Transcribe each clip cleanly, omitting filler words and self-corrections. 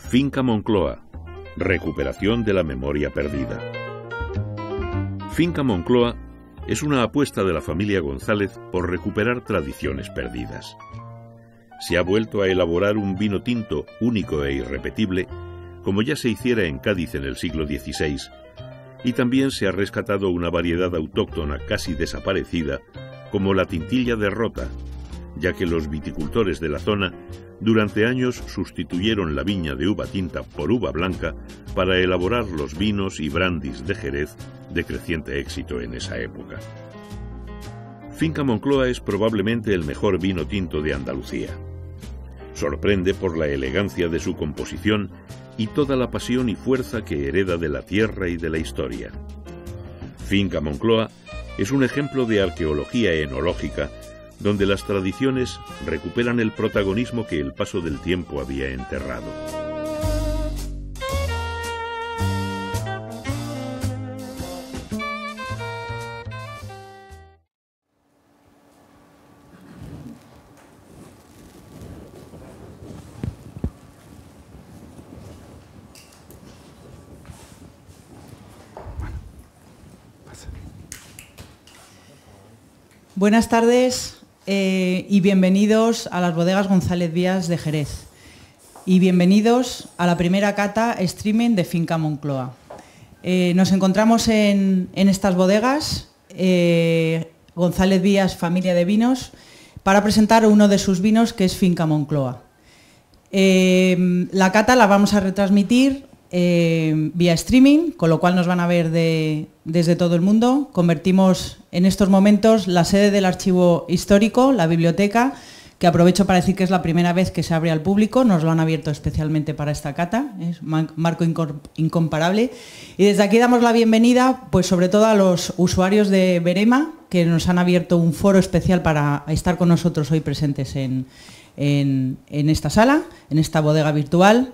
Finca Moncloa. Recuperación de la memoria perdida. Finca Moncloa es una apuesta de la familia González por recuperar tradiciones perdidas. Se ha vuelto a elaborar un vino tinto único e irrepetible, como ya se hiciera en Cádiz en el siglo XVI, y también se ha rescatado una variedad autóctona casi desaparecida, como la Tintilla de Rota, ya que los viticultores de la zona durante años sustituyeron la viña de uva tinta por uva blanca para elaborar los vinos y brandis de Jerez de creciente éxito en esa época. Finca Moncloa es probablemente el mejor vino tinto de Andalucía. Sorprende por la elegancia de su composición y toda la pasión y fuerza que hereda de la tierra y de la historia. Finca Moncloa es un ejemplo de arqueología enológica donde las tradiciones recuperan el protagonismo que el paso del tiempo había enterrado. Buenas tardes y bienvenidos a las bodegas González Vías de Jerez y bienvenidos a la primera cata streaming de Finca Moncloa. Nos encontramos en estas bodegas, González Vías Familia de Vinos, para presentar uno de sus vinos que es Finca Moncloa. La cata la vamos a retransmitir vía streaming, con lo cual nos van a ver desde todo el mundo. Convertimos en estos momentos la sede del archivo histórico, la biblioteca, que aprovecho para decir que es la primera vez que se abre al público, nos lo han abierto especialmente para esta cata, es un marco incomparable. Y desde aquí damos la bienvenida, pues sobre todo a los usuarios de Verema, que nos han abierto un foro especial para estar con nosotros hoy presentes en esta sala, en esta bodega virtual.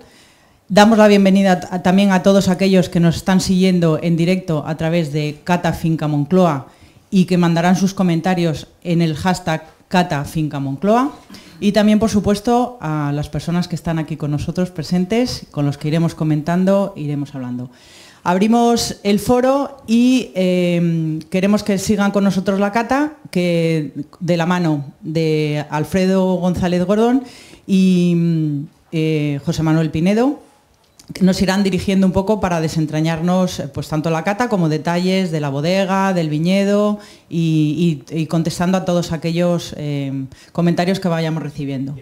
Damos la bienvenida también a todos aquellos que nos están siguiendo en directo a través de Cata Finca Moncloa y que mandarán sus comentarios en el hashtag Cata Finca Moncloa. Y también, por supuesto, a las personas que están aquí con nosotros presentes, con los que iremos comentando, iremos hablando. Abrimos el foro y queremos que sigan con nosotros la cata, que de la mano de Alfredo González Gordón y José Manuel Pinedo, que nos irán dirigiendo un poco para desentrañarnos pues tanto la cata como detalles de la bodega, del viñedo y contestando a todos aquellos comentarios que vayamos recibiendo.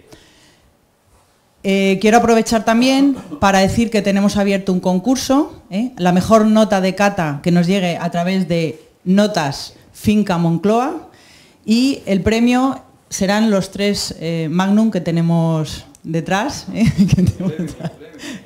Quiero aprovechar también para decir que tenemos abierto un concurso, la mejor nota de cata que nos llegue a través de Notas Finca Moncloa, y el premio serán los 3 Magnum que tenemos detrás,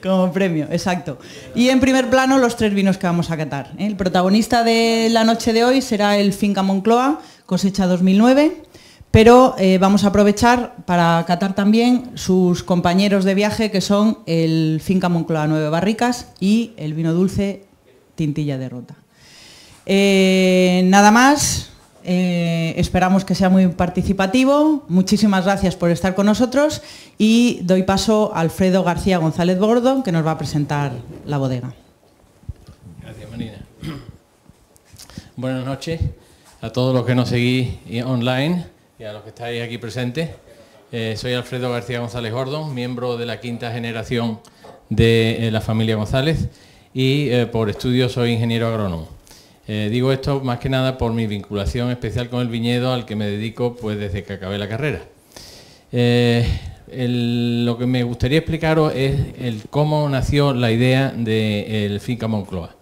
como premio, exacto. Y en primer plano los 3 vinos que vamos a catar. El protagonista de la noche de hoy será el Finca Moncloa, cosecha 2009, pero vamos a aprovechar para catar también sus compañeros de viaje, que son el Finca Moncloa 9 Barricas y el vino dulce Tintilla de Rota. Nada más. Esperamos que sea muy participativo. Muchísimas gracias por estar con nosotros y doy paso a Alfredo García González Gordón, que nos va a presentar la bodega. Gracias, Marina. Buenas noches a todos los que nos seguís online y a los que estáis aquí presentes. Soy Alfredo García González Gordón, miembro de la 5ª generación de la familia González y por estudio soy ingeniero agrónomo. Digo esto más que nada por mi vinculación especial con el viñedo, al que me dedico pues desde que acabé la carrera. Lo que me gustaría explicaros es cómo nació la idea del Finca Moncloa.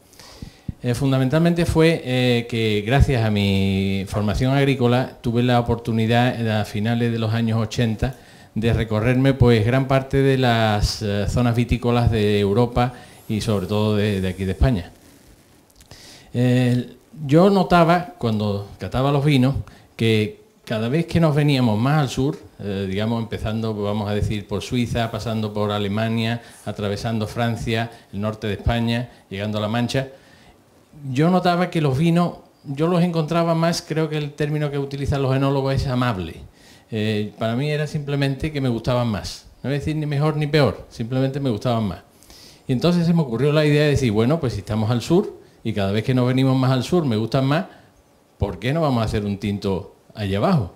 Fundamentalmente fue que gracias a mi formación agrícola tuve la oportunidad a finales de los años 80 de recorrerme pues gran parte de las zonas vitícolas de Europa y sobre todo de aquí de España. Yo notaba, cuando cataba los vinos, que cada vez que nos veníamos más al sur, digamos empezando, vamos a decir, por Suiza, pasando por Alemania, atravesando Francia, el norte de España, llegando a La Mancha, yo notaba que los vinos, yo los encontraba más, creo que el término que utilizan los enólogos es amable. Para mí era simplemente que me gustaban más. No voy a decir ni mejor ni peor, simplemente me gustaban más. Y entonces se me ocurrió la idea de decir, bueno, pues si estamos al sur y cada vez que nos venimos más al sur me gustan más, ¿por qué no vamos a hacer un tinto allá abajo?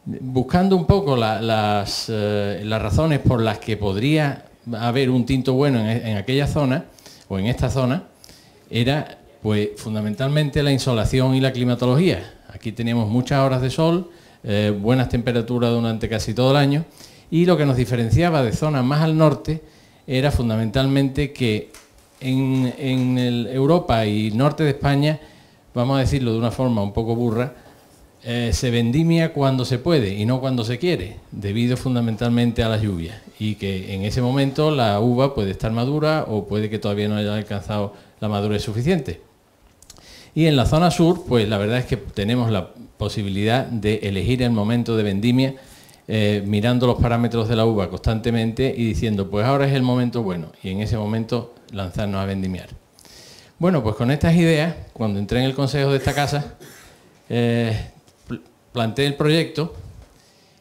Buscando un poco las razones por las que podría haber un tinto bueno en aquella zona o en esta zona, era pues fundamentalmente la insolación y la climatología. Aquí teníamos muchas horas de sol, buenas temperaturas durante casi todo el año, y lo que nos diferenciaba de zonas más al norte era fundamentalmente que en Europa y norte de España, vamos a decirlo de una forma un poco burra, se vendimia cuando se puede y no cuando se quiere, debido fundamentalmente a las lluvias, y que en ese momento la uva puede estar madura o puede que todavía no haya alcanzado la madurez suficiente. Y en la zona sur, pues la verdad es que tenemos la posibilidad de elegir el momento de vendimia, mirando los parámetros de la uva constantemente y diciendo, pues ahora es el momento bueno, y en ese momento lanzarnos a vendimiar. Bueno, pues con estas ideas, cuando entré en el consejo de esta casa, planteé el proyecto,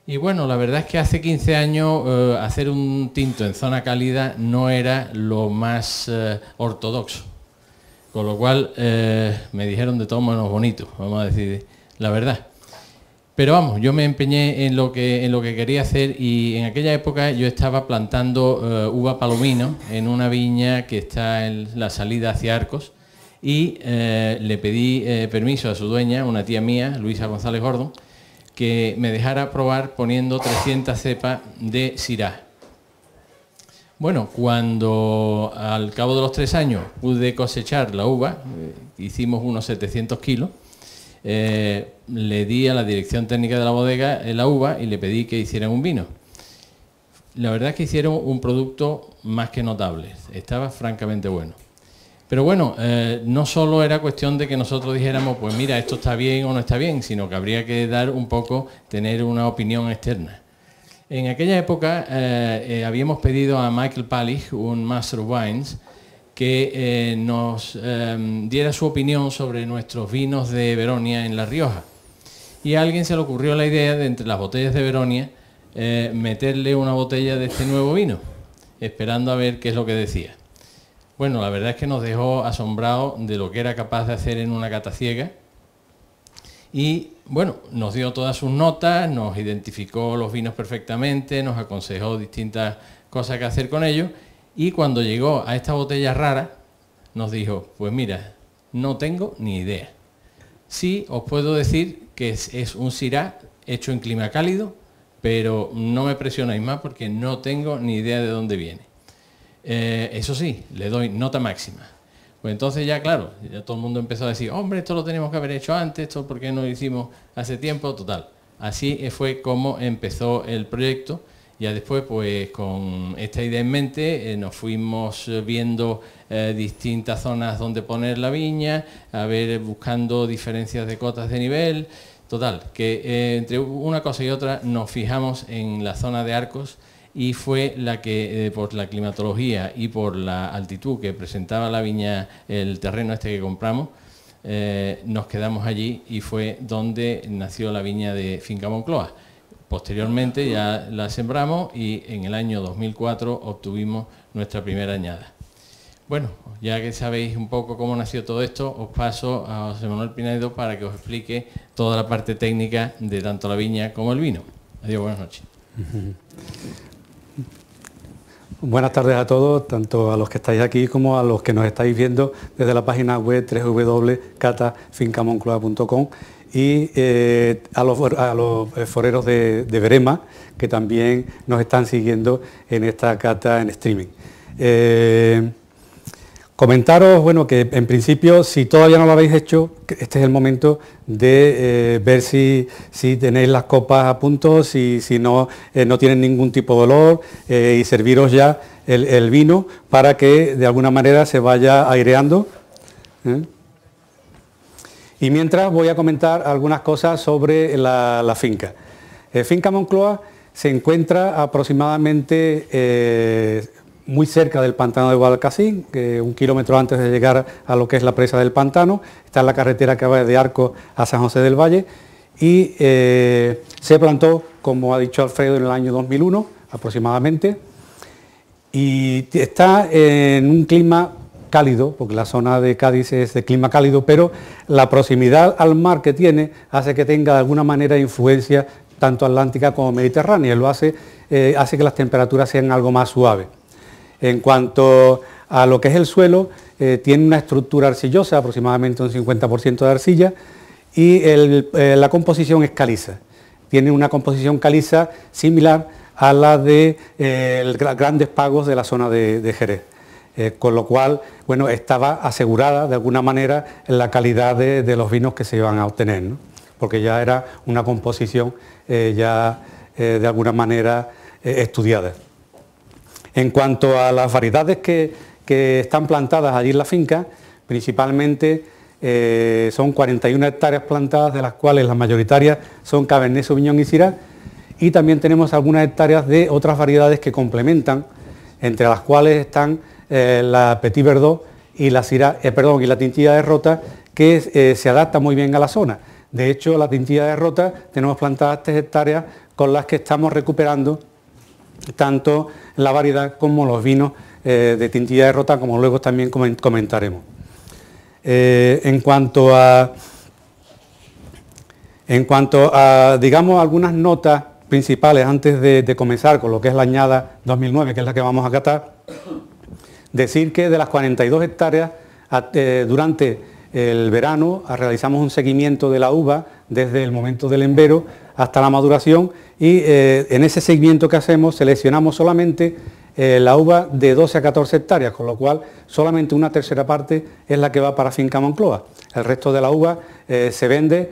y bueno, la verdad es que hace 15 años hacer un tinto en zona cálida no era lo más ortodoxo, con lo cual me dijeron de todo menos bonito, vamos a decir la verdad. Pero vamos, yo me empeñé en lo que quería hacer, y en aquella época yo estaba plantando uva palomino en una viña que está en la salida hacia Arcos, y le pedí permiso a su dueña, una tía mía, Luisa González Gordon, que me dejara probar poniendo 300 cepas de Syrah. Bueno, cuando al cabo de los 3 años pude cosechar la uva, hicimos unos 700 kilos, le di a la dirección técnica de la bodega la uva y le pedí que hicieran un vino. La verdad es que hicieron un producto más que notable, estaba francamente bueno. Pero bueno, no solo era cuestión de que nosotros dijéramos, pues mira, esto está bien o no está bien, sino que habría que dar un poco, tener una opinión externa. En aquella época habíamos pedido a Michael Pallich, un Master of Wines, que nos diera su opinión sobre nuestros vinos de Beronia en La Rioja. Y a alguien se le ocurrió la idea de, entre las botellas de Beronia, meterle una botella de este nuevo vino, esperando a ver qué es lo que decía. Bueno, la verdad es que nos dejó asombrados de lo que era capaz de hacer en una cata ciega, y bueno, nos dio todas sus notas, nos identificó los vinos perfectamente, nos aconsejó distintas cosas que hacer con ellos, y cuando llegó a esta botella rara nos dijo, pues mira, no tengo ni idea. Sí, os puedo decir que es un Syrah hecho en clima cálido, pero no me presionáis más porque no tengo ni idea de dónde viene. Eso sí, le doy nota máxima. Pues entonces ya claro, ya todo el mundo empezó a decir, hombre, esto lo teníamos que haber hecho antes, esto ¿por qué no lo hicimos hace tiempo? Total. Así fue como empezó el proyecto. Ya después, pues con esta idea en mente, nos fuimos viendo distintas zonas donde poner la viña, buscando diferencias de cotas de nivel. Total, que entre una cosa y otra nos fijamos en la zona de Arcos, y fue la que, por la climatología y por la altitud que presentaba la viña, el terreno este que compramos, nos quedamos allí, y fue donde nació la viña de Finca Moncloa. Posteriormente ya la sembramos, y en el año 2004 obtuvimos nuestra primera añada. Bueno, ya que sabéis un poco cómo nació todo esto, os paso a José Manuel Pinedo para que os explique toda la parte técnica de tanto la viña como el vino. Adiós, buenas noches. Buenas tardes a todos, tanto a los que estáis aquí como a los que nos estáis viendo desde la página web www.catafincamoncloa.com, y a los foreros de Verema, que también nos están siguiendo en esta cata en streaming. Comentaros, bueno, que en principio, si todavía no lo habéis hecho, este es el momento de ver si tenéis las copas a punto, si no tienen ningún tipo de olor, y serviros ya el vino para que de alguna manera se vaya aireando. Y mientras voy a comentar algunas cosas sobre la finca. Finca Moncloa se encuentra aproximadamente muy cerca del pantano de Guadalcacín, 1 kilómetro antes de llegar a lo que es la presa del pantano. Está en la carretera que va de Arcos a San José del Valle, y se plantó, como ha dicho Alfredo, en el año 2001 aproximadamente, y está en un clima cálido, porque la zona de Cádiz es de clima cálido, pero la proximidad al mar que tiene hace que tenga de alguna manera influencia tanto atlántica como mediterránea, lo hace que las temperaturas sean algo más suaves. En cuanto a lo que es el suelo, tiene una estructura arcillosa, aproximadamente un 50% de arcilla, y la composición es caliza. Tiene una composición caliza similar a la de grandes pagos de la zona de Jerez. Con lo cual, bueno, estaba asegurada de alguna manera la calidad de los vinos que se iban a obtener, ¿no? Porque ya era una composición de alguna manera estudiada. En cuanto a las variedades que están plantadas allí en la finca, principalmente son 41 hectáreas plantadas, de las cuales las mayoritarias son Cabernet Sauvignon y Syrah, y también tenemos algunas hectáreas de otras variedades que complementan, entre las cuales están la Petit Verdot y la Tintilla de Rota, que se adapta muy bien a la zona. De hecho, la Tintilla de Rota tenemos plantadas 3 hectáreas con las que estamos recuperando tanto la variedad como los vinos de Tintilla de Rota, como luego también comentaremos. En cuanto a, digamos, algunas notas principales antes de comenzar con lo que es la añada 2009, que es la que vamos a catar, decir que de las 42 hectáreas durante el verano realizamos un seguimiento de la uva desde el momento del embero hasta la maduración, y en ese seguimiento que hacemos seleccionamos solamente la uva de 12 a 14 hectáreas, con lo cual solamente una tercera parte es la que va para Finca Moncloa. El resto de la uva se vende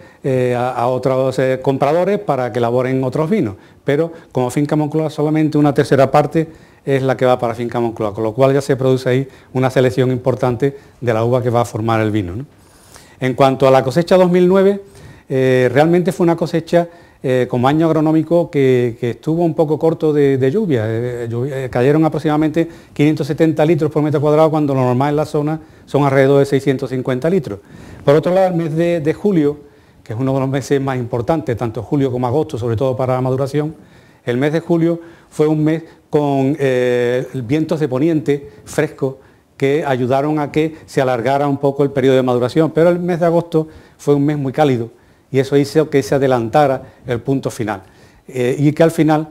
a otros compradores para que elaboren otros vinos, pero como Finca Moncloa solamente una tercera parte es la que va para Finca Moncloa, con lo cual ya se produce ahí una selección importante de la uva que va a formar el vino, ¿no? En cuanto a la cosecha 2009, realmente fue una cosecha como año agronómico que estuvo un poco corto de lluvia. Cayeron aproximadamente 570 litros por metro cuadrado, cuando lo normal en la zona son alrededor de 650 litros. Por otro lado, el mes de julio, que es uno de los meses más importantes, tanto julio como agosto, sobre todo para la maduración, el mes de julio fue un mes con vientos de poniente frescos que ayudaron a que se alargara un poco el periodo de maduración, pero el mes de agosto fue un mes muy cálido y eso hizo que se adelantara el punto final y que al final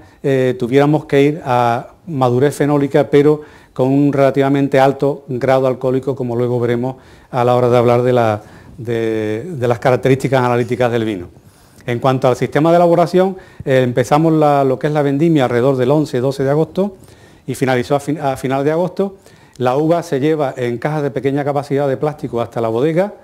tuviéramos que ir a madurez fenólica, pero con un relativamente alto grado alcohólico, como luego veremos a la hora de hablar de las características analíticas del vino. En cuanto al sistema de elaboración, empezamos lo que es la vendimia alrededor del 11-12 de agosto y finalizó a final de agosto. La uva se lleva en cajas de pequeña capacidad de plástico hasta la bodega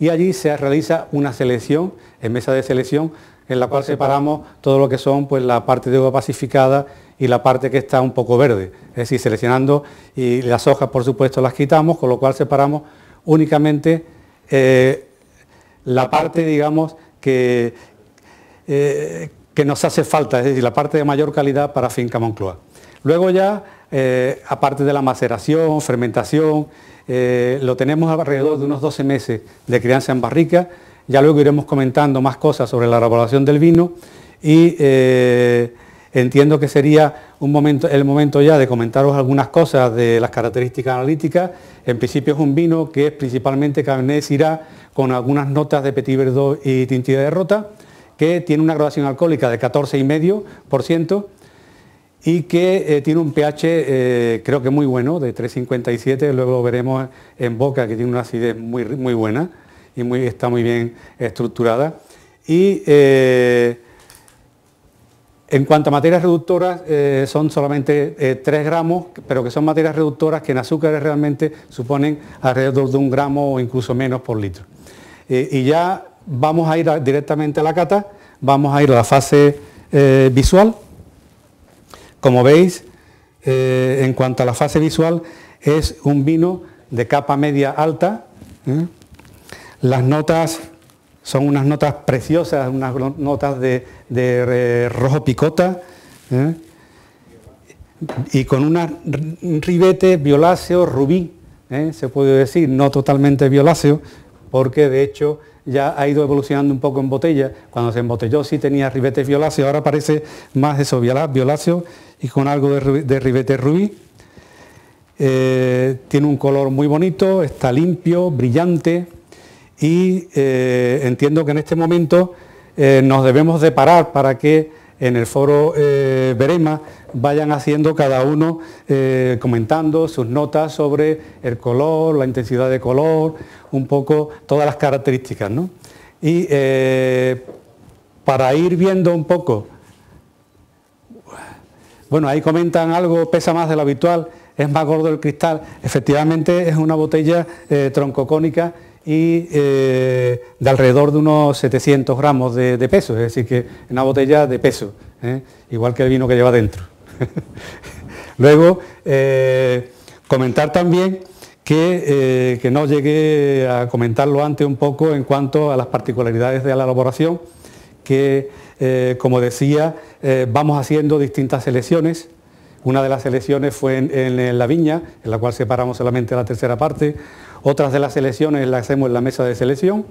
y allí se realiza una selección, en mesa de selección, en la cual separamos todo lo que son, pues, la parte de uva pacificada y la parte que está un poco verde. Es decir, seleccionando, y las hojas por supuesto las quitamos, con lo cual separamos únicamente la parte, digamos, que nos hace falta, es decir, la parte de mayor calidad para Finca Moncloa. Luego ya, aparte de la maceración, fermentación, lo tenemos alrededor de unos 12 meses de crianza en barrica. Ya luego iremos comentando más cosas sobre la elaboración del vino y entiendo que sería el momento ya de comentaros algunas cosas de las características analíticas. En principio es un vino que es principalmente Cabernet Syrah, con algunas notas de Petit Verdot y Tintilla de Rota, que tiene una graduación alcohólica de 14,5% y que tiene un pH creo que muy bueno, de 3,57, luego lo veremos en boca, que tiene una acidez muy, muy buena y está muy bien estructurada. Y en cuanto a materias reductoras, son solamente 3 gramos, pero que son materias reductoras que en azúcares realmente suponen alrededor de 1 gramo o incluso menos por litro. Y ya vamos a ir directamente a la cata, vamos a ir a la fase visual. Como veis, en cuanto a la fase visual, es un vino de capa media alta. Las notas son unas notas preciosas, unas notas de rojo picota, y con un ribete violáceo rubí, se puede decir, no totalmente violáceo, porque de hecho ya ha ido evolucionando un poco en botella. Cuando se embotelló sí tenía ribetes violáceos, ahora parece más eso, violáceo y con algo de ribete rubí. tiene un color muy bonito, está limpio, brillante y entiendo que en este momento nos debemos de parar para que en el foro Verema vayan haciendo cada uno, comentando sus notas sobre el color, la intensidad de color, un poco todas las características, ¿no? Y para ir viendo un poco, bueno, ahí comentan algo, pesa más de lo habitual, es más gordo el cristal. Efectivamente es una botella troncocónica y de alrededor de unos 700 gramos de peso, es decir, que es una botella de peso, igual que el vino que lleva dentro. Luego, comentar también que no llegué a comentarlo antes un poco en cuanto a las particularidades de la elaboración, que como decía, vamos haciendo distintas selecciones. Una de las selecciones fue en la viña, en la cual separamos solamente la tercera parte. Otras de las selecciones las hacemos en la mesa de selección.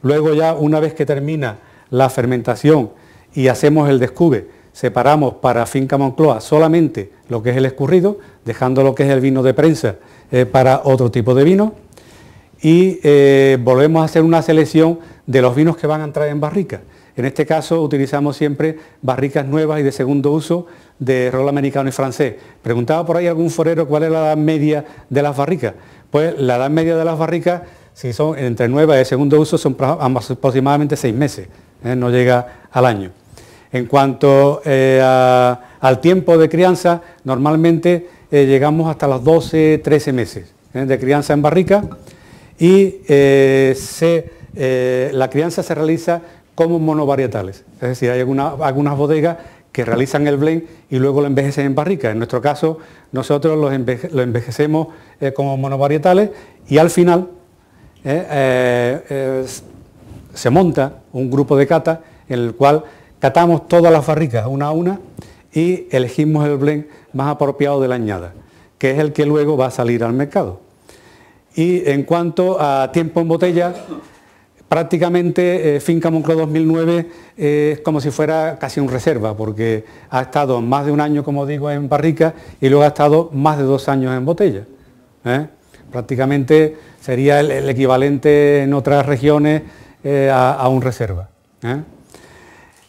Luego ya, una vez que termina la fermentación y hacemos el descube, separamos para Finca Moncloa solamente lo que es el escurrido, dejando lo que es el vino de prensa para otro tipo de vino. Y volvemos a hacer una selección de los vinos que van a entrar en barrica. En este caso utilizamos siempre barricas nuevas y de segundo uso de rol americano y francés. Preguntaba por ahí algún forero cuál es la edad media de las barricas. Pues la edad media de las barricas, si son entre nuevas y de segundo uso, son aproximadamente 6 meses, no llega al año. En cuanto al tiempo de crianza, normalmente llegamos hasta los 12-13 meses de crianza en barrica y la crianza se realiza como monovarietales. Es decir, hay algunas bodegas que realizan el blend y luego lo envejecen en barrica. En nuestro caso, nosotros lo envejecemos como monovarietales y al final se monta un grupo de cata en el cual catamos todas las barricas una a una y elegimos el blend más apropiado de la añada, que es el que luego va a salir al mercado. Y en cuanto a tiempo en botella, prácticamente Finca Moncloa 2009 es como si fuera casi un reserva, porque ha estado más de un año, como digo, en barrica y luego ha estado más de 2 años en botella. Prácticamente sería el equivalente en otras regiones a un reserva.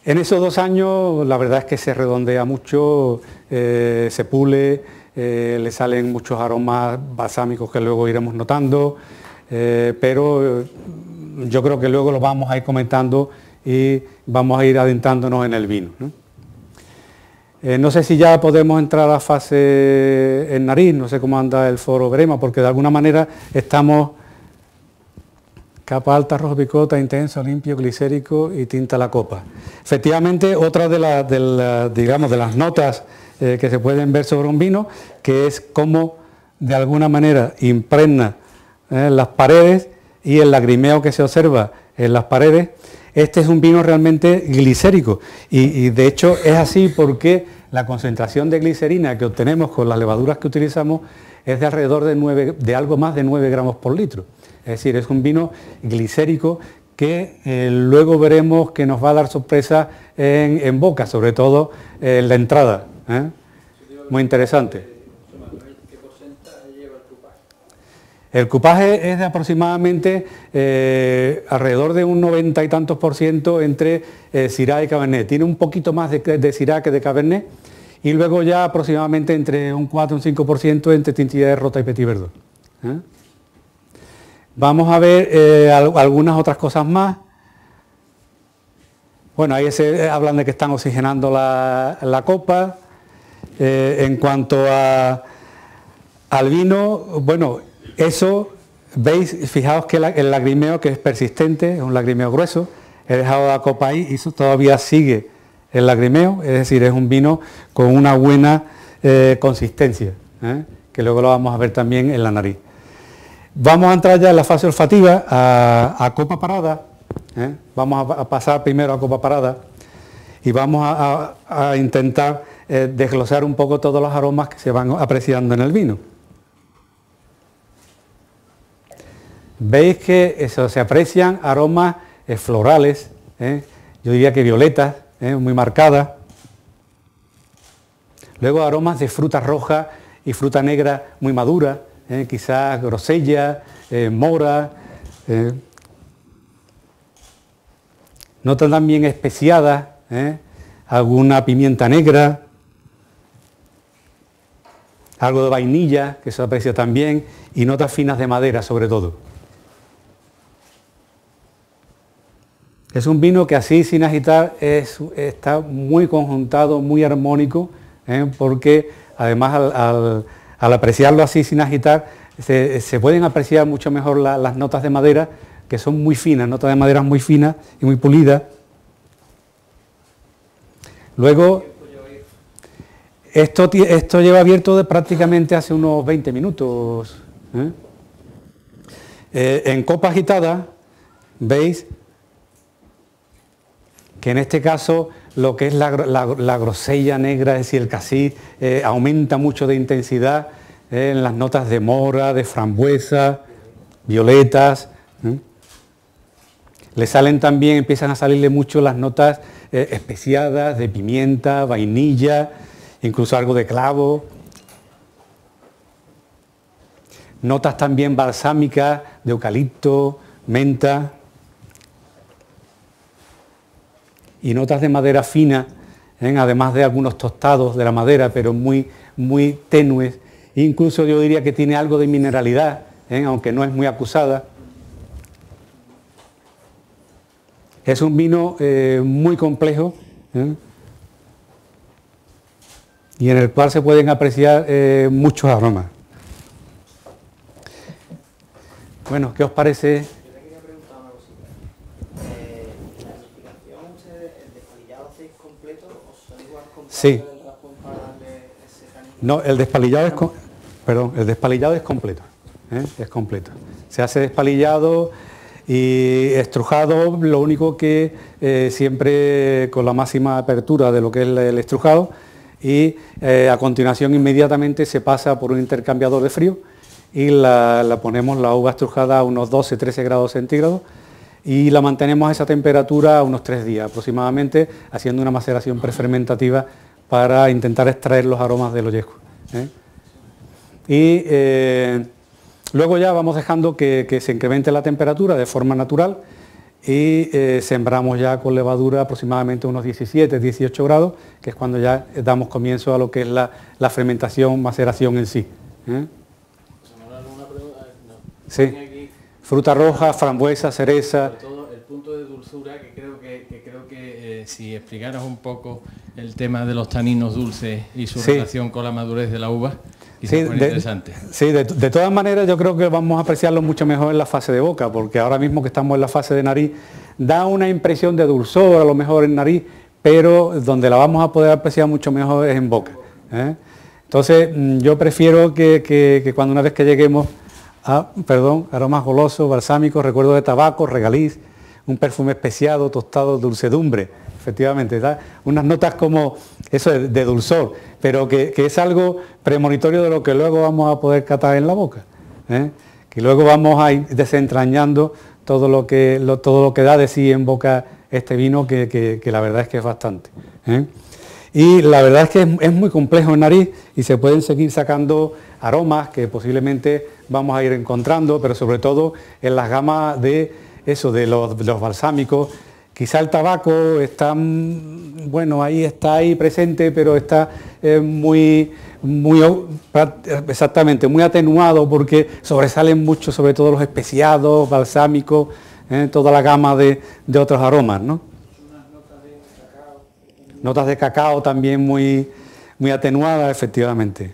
En esos 2 años la verdad es que se redondea mucho, se pule, le salen muchos aromas balsámicos que luego iremos notando, pero yo creo que luego lo vamos a ir comentando y vamos a ir adentrándonos en el vino, ¿no? No sé si ya podemos entrar a la fase en nariz, no sé cómo anda el foro Verema, porque de alguna manera estamos capa alta, rojo picota, intenso, limpio, glicérico y tinta a la copa. Efectivamente, otra de las notas que se pueden ver sobre un vino, que es cómo de alguna manera impregna las paredes y el lagrimeo que se observa en las paredes. Este es un vino realmente glicérico y de hecho es así porque la concentración de glicerina que obtenemos con las levaduras que utilizamos es de alrededor de algo más de 9 gramos por litro. Es decir, es un vino glicérico que luego veremos que nos va a dar sorpresa en boca, sobre todo en la entrada. Muy interesante. El cupaje es de aproximadamente alrededor de un 90 y tantos % entre Syrah y Cabernet. Tiene un poquito más de Syrah que de Cabernet y luego ya aproximadamente entre un 4 y un 5% entre Tintillat de Rota y Petit Verdot. Vamos a ver algunas otras cosas más. Bueno, ahí hablan de que están oxigenando la copa. En cuanto al vino, bueno, eso, veis, fijaos que el lagrimeo, que es persistente, es un lagrimeo grueso, he dejado la copa ahí y eso todavía sigue el lagrimeo, es decir, es un vino con una buena consistencia, que luego lo vamos a ver también en la nariz. Vamos a entrar ya en la fase olfativa, a copa parada, vamos a pasar primero a copa parada y vamos a intentar desglosar un poco todos los aromas que se van apreciando en el vino. Veis que eso, se aprecian aromas florales, yo diría que violetas, muy marcadas. Luego aromas de frutas rojas y fruta negra muy madura, quizás grosella, mora. Notas también especiadas, alguna pimienta negra, algo de vainilla, que se aprecia también, y notas finas de madera sobre todo. Es un vino que así sin agitar está muy conjuntado, muy armónico, porque además al apreciarlo así sin agitar se pueden apreciar mucho mejor las notas de madera, que son muy finas, notas de madera muy finas y muy pulidas. Luego, esto lleva abierto prácticamente hace unos 20 minutos. En copa agitada, veis que en este caso lo que es la grosella negra, es decir, el cassis, aumenta mucho de intensidad en las notas de mora, de frambuesa, violetas. Le salen también, empiezan a salirle mucho las notas especiadas de pimienta, vainilla, incluso algo de clavo. Notas también balsámicas de eucalipto, menta. Y notas de madera fina, además de algunos tostados de la madera, pero muy, muy tenues. Incluso yo diría que tiene algo de mineralidad, aunque no es muy acusada. Es un vino muy complejo, y en el cual se pueden apreciar muchos aromas. Bueno, ¿qué os parece? Sí. No, el despalillado es completo. Es completo. Se hace despalillado y estrujado, lo único que siempre con la máxima apertura de lo que es el estrujado, y a continuación inmediatamente se pasa por un intercambiador de frío y la ponemos la uva estrujada a unos 12-13 grados centígrados y la mantenemos a esa temperatura unos 3 días aproximadamente, haciendo una maceración prefermentativa para intentar extraer los aromas del ollejo. Y luego ya vamos dejando que se incremente la temperatura de forma natural y sembramos ya con levadura aproximadamente unos 17-18 grados, que es cuando ya damos comienzo a lo que es la fermentación, maceración en sí. Sí. Fruta roja, frambuesa, cereza. Sobre todo el punto de dulzura, que creo que si explicaras un poco el tema de los taninos dulces y su relación con la madurez de la uva, quizás fuera interesante. Sí, de todas maneras yo creo que vamos a apreciarlo mucho mejor en la fase de boca, porque ahora mismo que estamos en la fase de nariz, da una impresión de dulzor a lo mejor en nariz, pero donde la vamos a poder apreciar mucho mejor es en boca. Entonces yo prefiero que cuando una vez que lleguemos aromas golosos, balsámicos, recuerdo de tabaco, regaliz, un perfume especiado, tostado, dulcedumbre, efectivamente, ¿verdad? Unas notas como eso de dulzor, pero que es algo premonitorio de lo que luego vamos a poder catar en la boca, que luego vamos a ir desentrañando todo lo que da de sí en boca este vino, que la verdad es que es bastante. Y la verdad es que es muy complejo en nariz y se pueden seguir sacando aromas que posiblemente vamos a ir encontrando, pero sobre todo en las gamas de los balsámicos. Quizá el tabaco está, bueno, está ahí presente, pero está muy atenuado, porque sobresalen mucho, sobre todo los especiados, balsámicos, toda la gama de otros aromas, ¿no? Notas de cacao también muy atenuadas, efectivamente.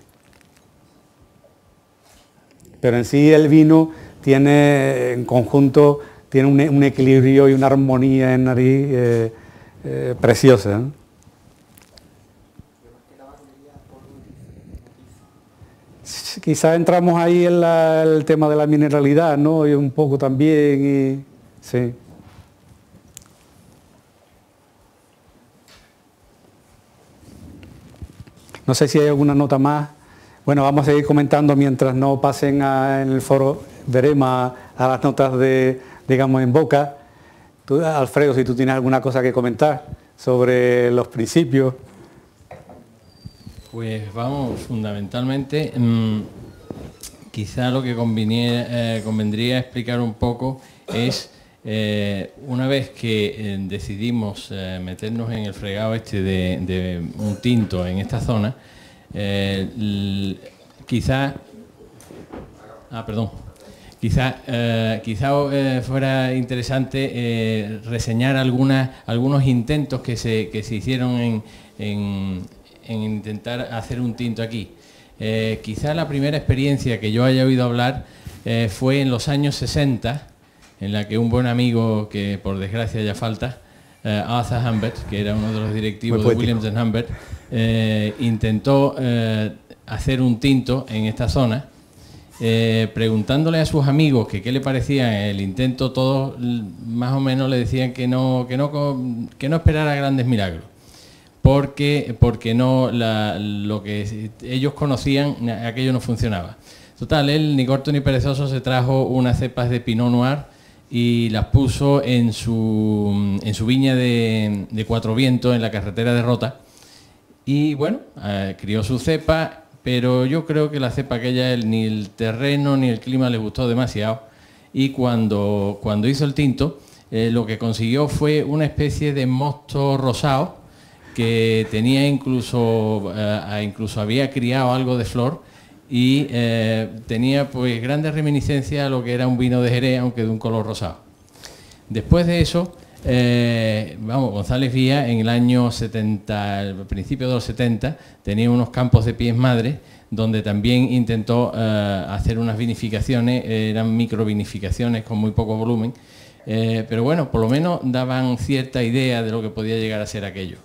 Pero en sí el vino tiene, en conjunto, tiene un equilibrio y una armonía en nariz preciosa, ¿no? Quizás entramos ahí en el tema de la mineralidad, ¿no? Y un poco también, sí. No sé si hay alguna nota más. Bueno, vamos a seguir comentando mientras no pasen en el foro, veremos a las notas digamos, en boca. Tú, Alfredo, si tú tienes alguna cosa que comentar sobre los principios. Pues vamos, fundamentalmente, quizá lo que convendría explicar un poco es, una vez que decidimos meternos en el fregado este de un tinto en esta zona, quizá fuera interesante reseñar algunos intentos que se hicieron en intentar hacer un tinto aquí. Quizá la primera experiencia que yo haya oído hablar fue en los años 60, en la que un buen amigo, que por desgracia ya falta, Arthur Humbert, que era uno de los directivos de Williams & Humbert, intentó hacer un tinto en esta zona, preguntándole a sus amigos que qué le parecía el intento. Todos más o menos le decían que no esperara grandes milagros, porque lo que ellos conocían, aquello no funcionaba. Total, él, ni corto ni perezoso, se trajo unas cepas de Pinot Noir y las puso en su viña de Cuatro Vientos, en la carretera de Rota, y bueno, crió su cepa, pero yo creo que la cepa aquella ni el terreno ni el clima le gustó demasiado, y cuando hizo el tinto, lo que consiguió fue una especie de mosto rosado que tenía incluso había criado algo de flor, y tenía pues grandes reminiscencias a lo que era un vino de Jerez, aunque de un color rosado. Después de eso, González Vía, en el año 70, al principio de los 70, tenía unos campos de pies madre, donde también intentó hacer unas vinificaciones, eran microvinificaciones con muy poco volumen, pero bueno, por lo menos daban cierta idea de lo que podía llegar a ser aquello.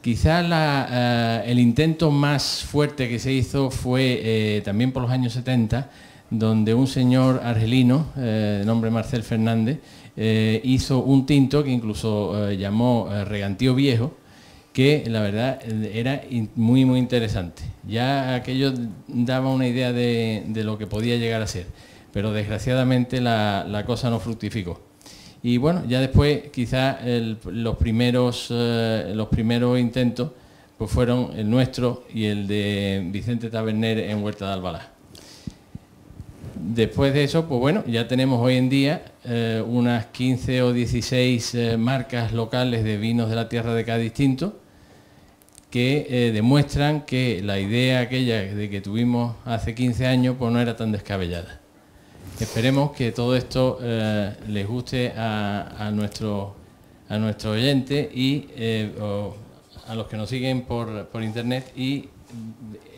Quizá el intento más fuerte que se hizo fue también por los años 70, donde un señor argelino, de nombre Marcel Fernández, hizo un tinto que incluso llamó Regantío Viejo, que la verdad era muy muy interesante. Ya aquello daba una idea de lo que podía llegar a ser, pero desgraciadamente la cosa no fructificó. Y bueno, ya después quizás los primeros intentos pues fueron el nuestro y el de Vicente Taberner en Huerta de Albalá. Después de eso, pues bueno, ya tenemos hoy en día unas 15 o 16 marcas locales de vinos de la tierra de Cádiz tinto, que demuestran que la idea aquella de que tuvimos hace 15 años pues no era tan descabellada. Esperemos que todo esto les guste a nuestro oyente y a los que nos siguen por internet, y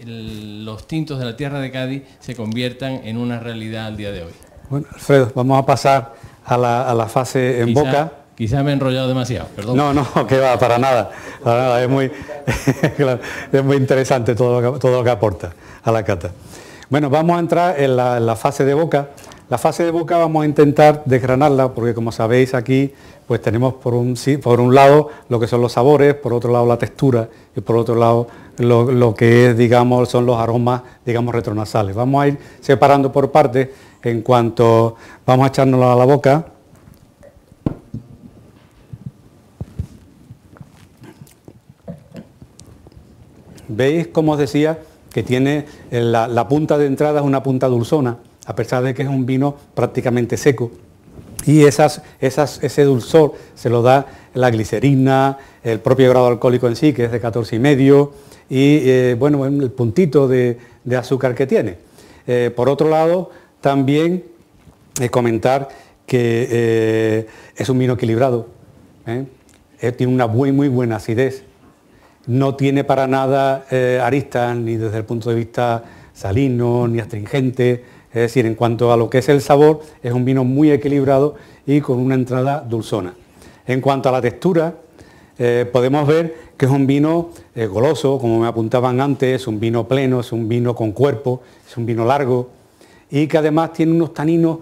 los tintos de la tierra de Cádiz se conviertan en una realidad al día de hoy. Bueno, Alfredo, vamos a pasar a la fase en boca. Quizá me he enrollado demasiado, perdón. No, que va, para nada, es muy, es muy interesante todo lo que aporta a la cata. Bueno, vamos a entrar en la fase de boca. La fase de boca vamos a intentar desgranarla, porque como sabéis aquí pues tenemos por un lado lo que son los sabores, por otro lado la textura, y por otro lado lo que es, digamos, son los aromas, digamos, retronasales. Vamos a ir separando por partes. En cuanto vamos a echárnoslo a la boca, veis, como os decía, que tiene la punta de entrada es una punta dulzona, a pesar de que es un vino prácticamente seco, y ese dulzor se lo da la glicerina, el propio grado alcohólico en sí, que es de 14,5, y bueno, el puntito de azúcar que tiene. Por otro lado, también comentar que es un vino equilibrado, tiene una muy buena acidez, no tiene para nada aristas, ni desde el punto de vista salino, ni astringente. Es decir, en cuanto a lo que es el sabor, es un vino muy equilibrado y con una entrada dulzona. En cuanto a la textura, podemos ver que es un vino goloso, como me apuntaban antes, es un vino pleno, es un vino con cuerpo, es un vino largo, y que además tiene unos taninos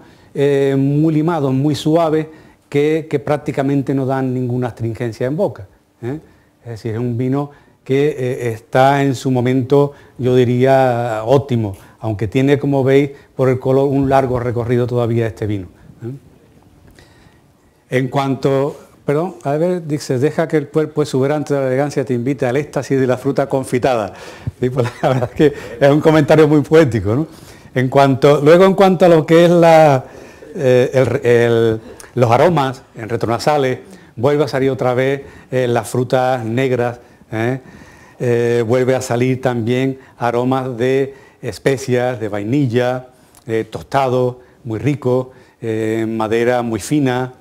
muy limados, muy suaves, que prácticamente no dan ninguna astringencia en boca. Es decir, es un vino que está en su momento, yo diría, óptimo, aunque tiene, como veis, por el color un largo recorrido todavía este vino. En cuanto perdón, a ver, dice, deja que el cuerpo exuberante de la elegancia te invite al éxtasis de la fruta confitada. Sí, pues la verdad es que es un comentario muy poético, ¿no? Luego en cuanto a lo que es los aromas en retronasales, vuelve a salir otra vez las frutas negras, vuelve a salir también aromas de especias, de vainilla, tostado, muy rico, madera muy fina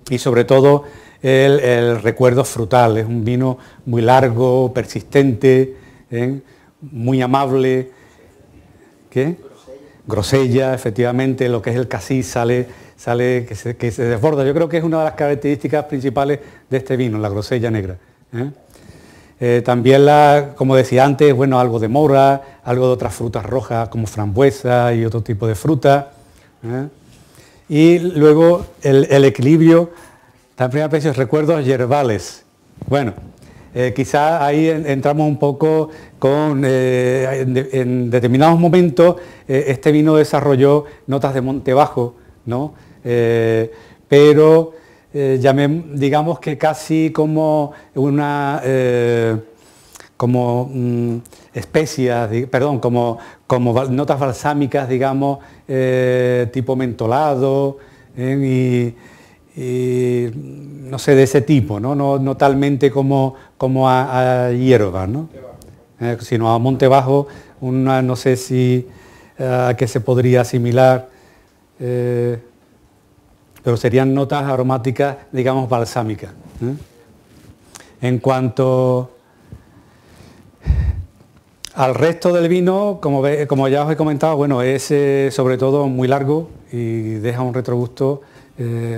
y sobre todo el recuerdo frutal. Es un vino muy largo, persistente, muy amable. ¿Qué? Grosella, efectivamente, lo que es el cassis sale que se desborda. Yo creo que es una de las características principales de este vino, la grosella negra. También, como decía antes, bueno, algo de mora, algo de otras frutas rojas como frambuesa y otro tipo de fruta. Y luego el equilibrio, también a precios recuerdos yerbales. Bueno, quizá ahí entramos un poco con, en determinados momentos, este vino desarrolló notas de monte bajo, ¿no? Pero digamos que casi como una especias, perdón, como notas balsámicas, digamos, tipo mentolado, y no sé, de ese tipo, ¿no? No talmente como a hierba, ¿no? Sino a monte bajo, no sé si a qué se podría asimilar, pero serían notas aromáticas, digamos, balsámicas. En cuanto al resto del vino, como ya os he comentado, bueno, es sobre todo muy largo y deja un retrogusto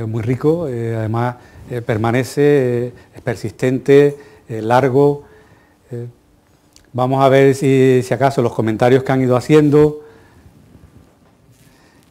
muy rico, además permanece, es persistente, largo. Vamos a ver si acaso los comentarios que han ido haciendo.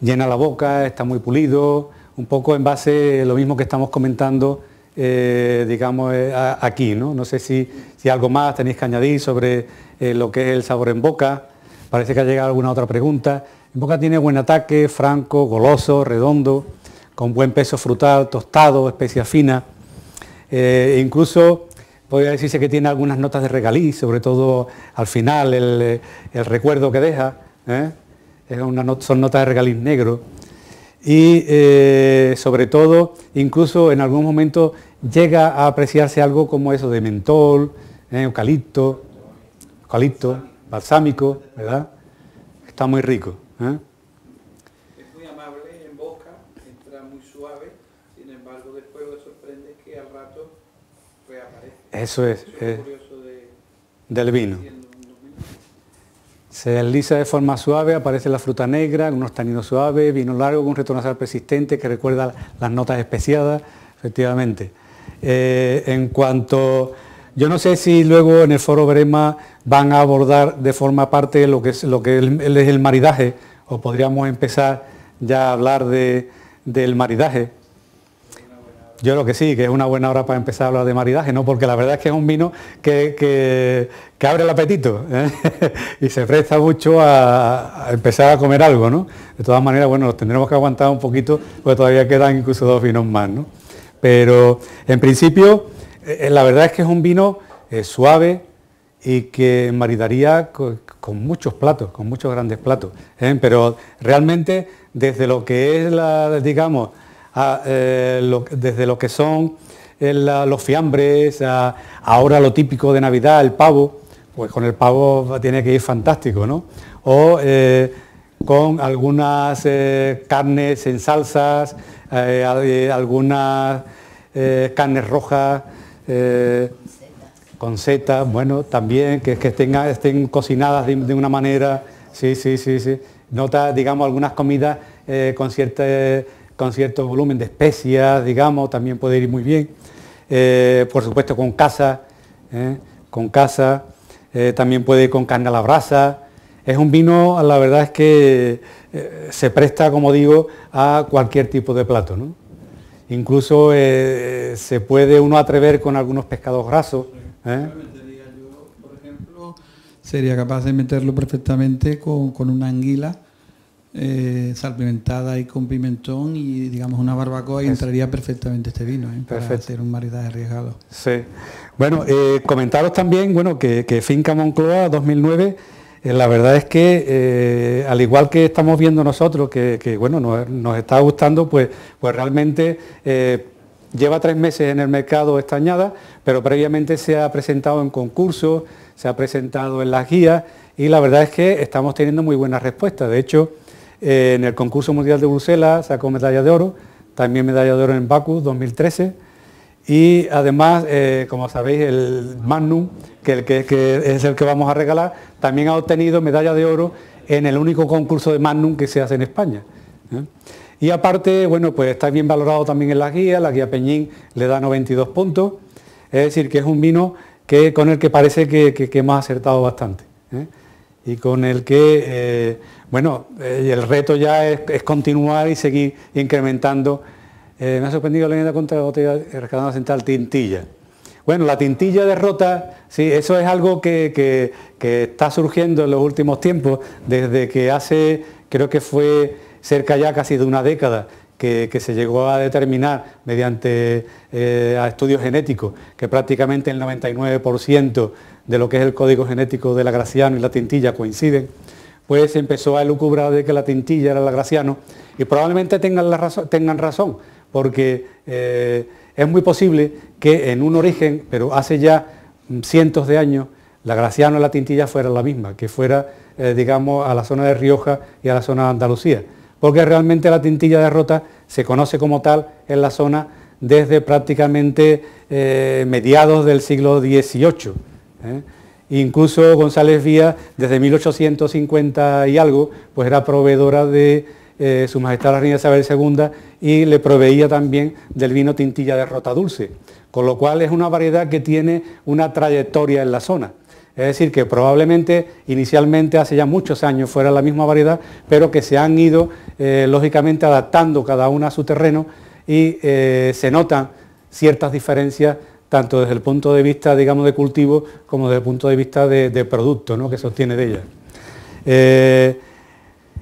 Llena la boca, está muy pulido, un poco en base a lo mismo que estamos comentando, digamos, aquí, ¿no? No sé si algo más tenéis que añadir sobre lo que es el sabor en boca. Parece que ha llegado alguna otra pregunta. En boca tiene buen ataque, franco, goloso, redondo, con buen peso frutal, tostado, especia fina. Incluso podría decirse que tiene algunas notas de regaliz, sobre todo al final, el recuerdo que deja. Son notas de regaliz negro. Y sobre todo, incluso en algún momento llega a apreciarse algo como eso de mentol, eucalipto, balsámico, ¿verdad? Está muy rico. Es muy amable en boca, entra muy suave, sin embargo después lo que sorprende es que al rato reaparece. Eso es Curioso del vino. Se desliza de forma suave, aparece la fruta negra, unos taninos suaves, vino largo con un retornasal persistente que recuerda las notas especiadas, efectivamente. En cuanto, yo no sé si luego en el foro Brema van a abordar de forma aparte lo que es el maridaje, o podríamos empezar ya a hablar del maridaje. Yo creo que sí, que es una buena hora para empezar a hablar de maridaje, ¿no? Porque la verdad es que es un vino que abre el apetito, y se presta mucho a empezar a comer algo, ¿no? De todas maneras, bueno, nos tendremos que aguantar un poquito, porque todavía quedan incluso 2 vinos más, ¿no? Pero en principio, la verdad es que es un vino suave y que maridaría con muchos platos, con muchos grandes platos, pero realmente desde lo que es digamos, desde lo que son los fiambres, ahora lo típico de Navidad, el pavo, pues con el pavo tiene que ir fantástico, ¿no? O con algunas carnes en salsas, algunas carnes rojas, con setas, bueno, también que estén cocinadas de una manera, sí. Nota, digamos, algunas comidas con cierto volumen de especias, digamos, también puede ir muy bien. Por supuesto con casa, también puede ir con carne a la brasa. Es un vino, la verdad es que se presta, como digo, a cualquier tipo de plato, ¿no? Incluso se puede uno atrever con algunos pescados grasos. Yo, por ejemplo, sería capaz de meterlo perfectamente con una anguila salpimentada y con pimentón y digamos una barbacoa, y entraría perfectamente este vino, para hacer un maridaje arriesgado. Sí. Bueno, comentaros también, bueno, que Finca Moncloa 2009, la verdad es que al igual que estamos viendo nosotros, que bueno, nos está gustando, pues realmente lleva 3 meses en el mercado esta añada, pero previamente se ha presentado en concursos, se ha presentado en las guías, y la verdad es que estamos teniendo muy buenas respuestas. De hecho, en el concurso mundial de Bruselas sacó medalla de oro, también medalla de oro en Bakú 2013, y además, como sabéis, el Magnum, que es el que vamos a regalar, también ha obtenido medalla de oro en el único concurso de Magnum que se hace en España. Y aparte, bueno, pues está bien valorado también en la guía Peñín le da 92 puntos, es decir, que es un vino con el que parece que hemos acertado bastante. Y con el que, bueno, el reto ya es continuar y seguir incrementando. Me ha sorprendido la leyenda contra la botella rescatada central, Tintilla. Bueno, la Tintilla de Rota, sí, eso es algo que está surgiendo en los últimos tiempos, desde que hace, creo que fue cerca ya casi de una década, que se llegó a determinar mediante a estudios genéticos que prácticamente el 99% de lo que es el código genético de la Graciano y la Tintilla coinciden, pues se empezó a elucubrar de que la Tintilla era la Graciano, y probablemente tengan razón, porque es muy posible que en un origen, pero hace ya cientos de años, la Graciano y la Tintilla fueran la misma, que fuera, digamos, a la zona de Rioja y a la zona de Andalucía, porque realmente la Tintilla de Rota se conoce como tal en la zona desde prácticamente mediados del siglo XVIII. Incluso González Vía, desde 1850 y algo, pues era proveedora de Su Majestad la Reina Isabel II, y le proveía también del vino Tintilla de Rota dulce, con lo cual es una variedad que tiene una trayectoria en la zona. Es decir, que probablemente inicialmente hace ya muchos años fuera la misma variedad, pero que se han ido lógicamente adaptando cada una a su terreno, y se notan ciertas diferencias tanto desde el punto de vista, digamos, de cultivo, como desde el punto de vista de producto, ¿no?, que se obtiene de ella.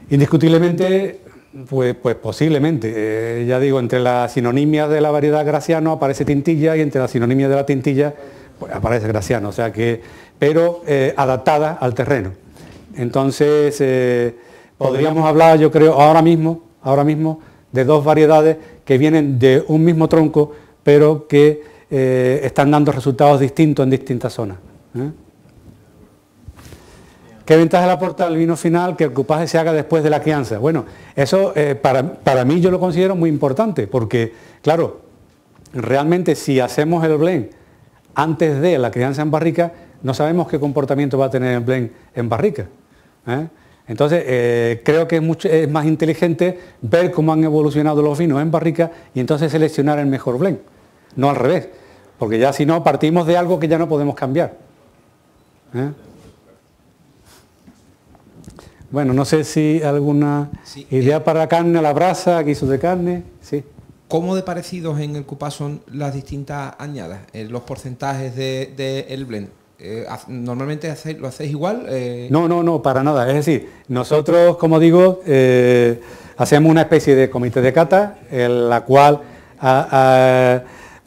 Indiscutiblemente, pues posiblemente, ya digo, entre las sinonimias de la variedad Graciano aparece Tintilla, y entre las sinonimias de la Tintilla pues aparece Graciano, o sea que, pero adaptada al terreno. Entonces, podríamos hablar, yo creo, ahora mismo, de 2 variedades que vienen de un mismo tronco, pero que están dando resultados distintos en distintas zonas. ¿Qué ventaja le aporta al vino final? Que el cupaje se haga después de la crianza. Bueno, eso para mí yo lo considero muy importante, porque, claro, realmente si hacemos el blend antes de la crianza en barrica, no sabemos qué comportamiento va a tener el blend en barrica. Entonces, creo que es más inteligente ver cómo han evolucionado los vinos en barrica y entonces seleccionar el mejor blend, no al revés, porque ya si no partimos de algo que ya no podemos cambiar. Bueno, no sé si alguna idea para carne a la brasa, guisos de carne. Sí. ¿Cómo de parecidos en el cupá son las distintas añadas, los porcentajes del blend? ¿Normalmente lo hacéis igual? No, para nada. Es decir, nosotros, como digo, hacemos una especie de comité de cata, en la cual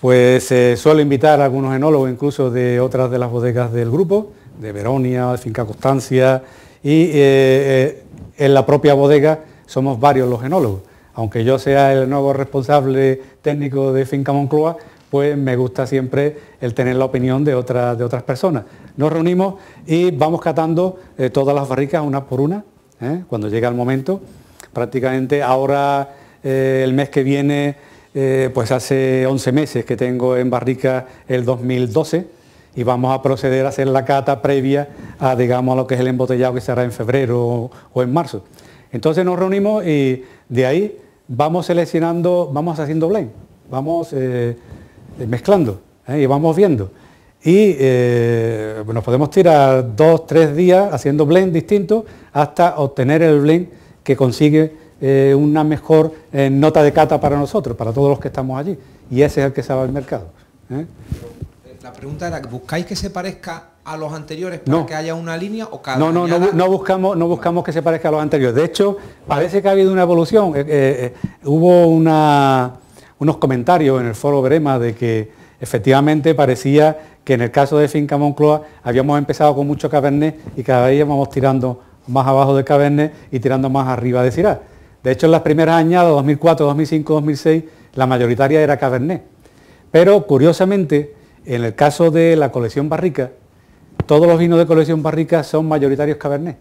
pues suelo invitar a algunos enólogos, incluso de otras de las bodegas del grupo, de Veronia, de Finca Constancia, y en la propia bodega somos varios los enólogos. Aunque yo sea el nuevo responsable técnico de Finca Moncloa, pues me gusta siempre el tener la opinión de otras personas. Nos reunimos y vamos catando todas las barricas una por una, cuando llega el momento. Prácticamente ahora, el mes que viene, pues hace 11 meses que tengo en barrica el 2012, y vamos a proceder a hacer la cata previa a, digamos, a lo que es el embotellado, que será en febrero o en marzo. Entonces nos reunimos y de ahí vamos seleccionando, vamos haciendo blend, vamos mezclando, y vamos viendo. Y nos podemos tirar 2 o 3 días haciendo blend distintos hasta obtener el blend que consigue una mejor nota de cata para nosotros, para todos los que estamos allí. Y ese es el que se va al mercado. La pregunta era, ¿buscáis que se parezca a los anteriores para que haya una línea o cada no buscamos que se parezca a los anteriores. De hecho, parece que ha habido una evolución. Hubo unos comentarios en el foro Brema de que efectivamente parecía que en el caso de Finca Moncloa habíamos empezado con mucho Cabernet y cada vez íbamos tirando más abajo de Cabernet y tirando más arriba de Syrah. De hecho, en las primeras añadas, 2004, 2005, 2006, la mayoritaria era Cabernet. Pero, curiosamente, en el caso de la colección Barrica, todos los vinos de colección Barrica son mayoritarios Cabernet.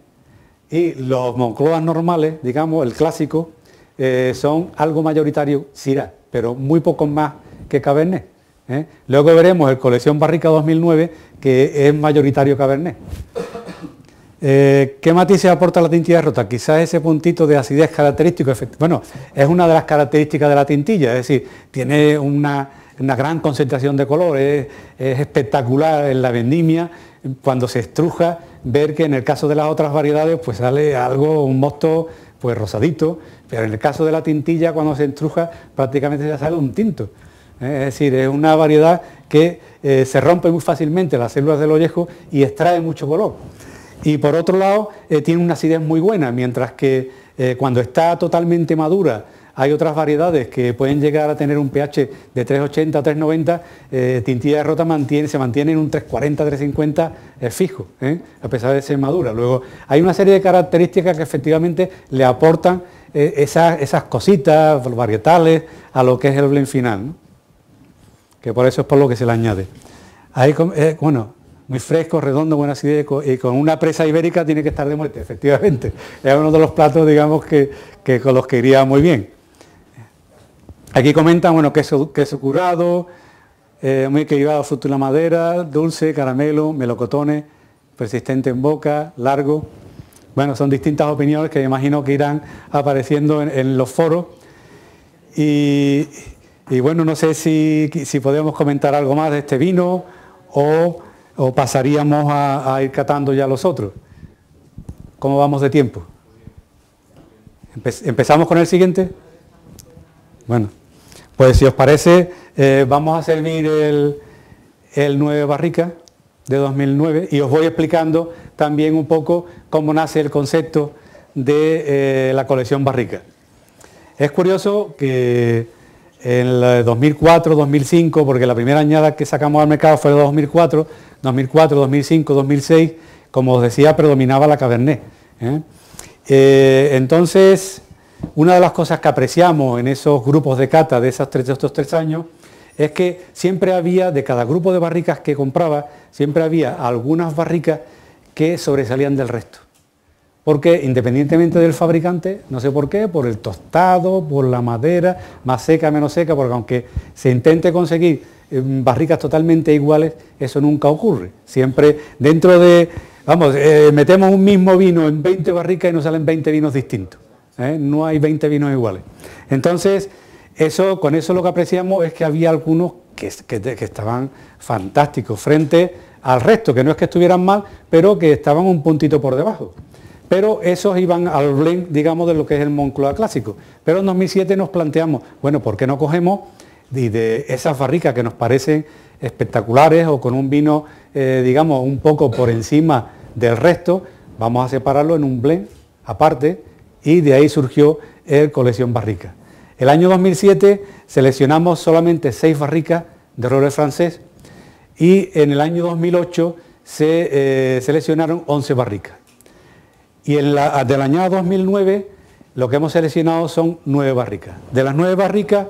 Y los Moncloas normales, digamos, el clásico, son algo mayoritario Syrah, pero muy poco más que Cabernet. Luego veremos el colección Barrica 2009, que es mayoritario Cabernet. ¿Qué matices aporta la tintilla de rota? Quizás ese puntito de acidez característico. Bueno, es una de las características de la tintilla, es decir, tiene una gran concentración de color, es espectacular en la vendimia. Cuando se estruja, ver que en el caso de las otras variedades pues sale algo, un mosto pues rosadito, pero en el caso de la tintilla, cuando se estruja, prácticamente ya sale un tinto. Es decir, es una variedad que se rompe muy fácilmente las células del ollejo y extrae mucho color. Y por otro lado, tiene una acidez muy buena, mientras que cuando está totalmente madura, hay otras variedades que pueden llegar a tener un pH de 3,80 a 3,90, Tintilla de Rota se mantiene en un 3,40, 3,50 fijo, a pesar de ser madura. Luego, hay una serie de características que efectivamente le aportan esas cositas varietales a lo que es el blend final, ¿no? Que por eso es por lo que se le añade. Ahí, bueno, muy fresco, redondo, buena acidez y con una presa ibérica tiene que estar de muerte, efectivamente. Es uno de los platos, digamos, que con los que iría muy bien. Aquí comentan, bueno, queso curado, muy equilibrado, fruto de la madera, dulce, caramelo, melocotones, persistente en boca, largo. Bueno, son distintas opiniones que me imagino que irán apareciendo en los foros. Y bueno, no sé si podemos comentar algo más de este vino o pasaríamos a ir catando ya los otros. ¿Cómo vamos de tiempo? ¿Empezamos con el siguiente? Bueno, pues si os parece, vamos a servir el 9 Barrica de 2009 y os voy explicando también un poco cómo nace el concepto de la colección Barrica. Es curioso que en el 2004, 2005, porque la primera añada que sacamos al mercado fue de 2004, 2005, 2006, como os decía, predominaba la Cabernet. Entonces, una de las cosas que apreciamos en esos grupos de cata de estos 3 años es que siempre había, de cada grupo de barricas que compraba, siempre había algunas barricas que sobresalían del resto. Porque independientemente del fabricante, no sé por qué, por el tostado, por la madera, más seca, menos seca, porque aunque se intente conseguir barricas totalmente iguales, eso nunca ocurre. Siempre dentro de, vamos, metemos un mismo vino en 20 barricas y nos salen 20 vinos distintos. No hay 20 vinos iguales. Entonces, con eso lo que apreciamos es que había algunos que estaban fantásticos frente al resto, que no es que estuvieran mal, pero que estaban un puntito por debajo. Pero esos iban al blend, digamos, de lo que es el Moncloa clásico. Pero en 2007 nos planteamos, bueno, ¿por qué no cogemos de esas barricas que nos parecen espectaculares o con un vino, digamos, un poco por encima del resto, vamos a separarlo en un blend aparte y de ahí surgió el Colección Barrica. El año 2007 seleccionamos solamente 6 barricas de roble francés y en el año 2008 se seleccionaron 11 barricas. Y del año 2009 lo que hemos seleccionado son 9 barricas. De las 9 barricas,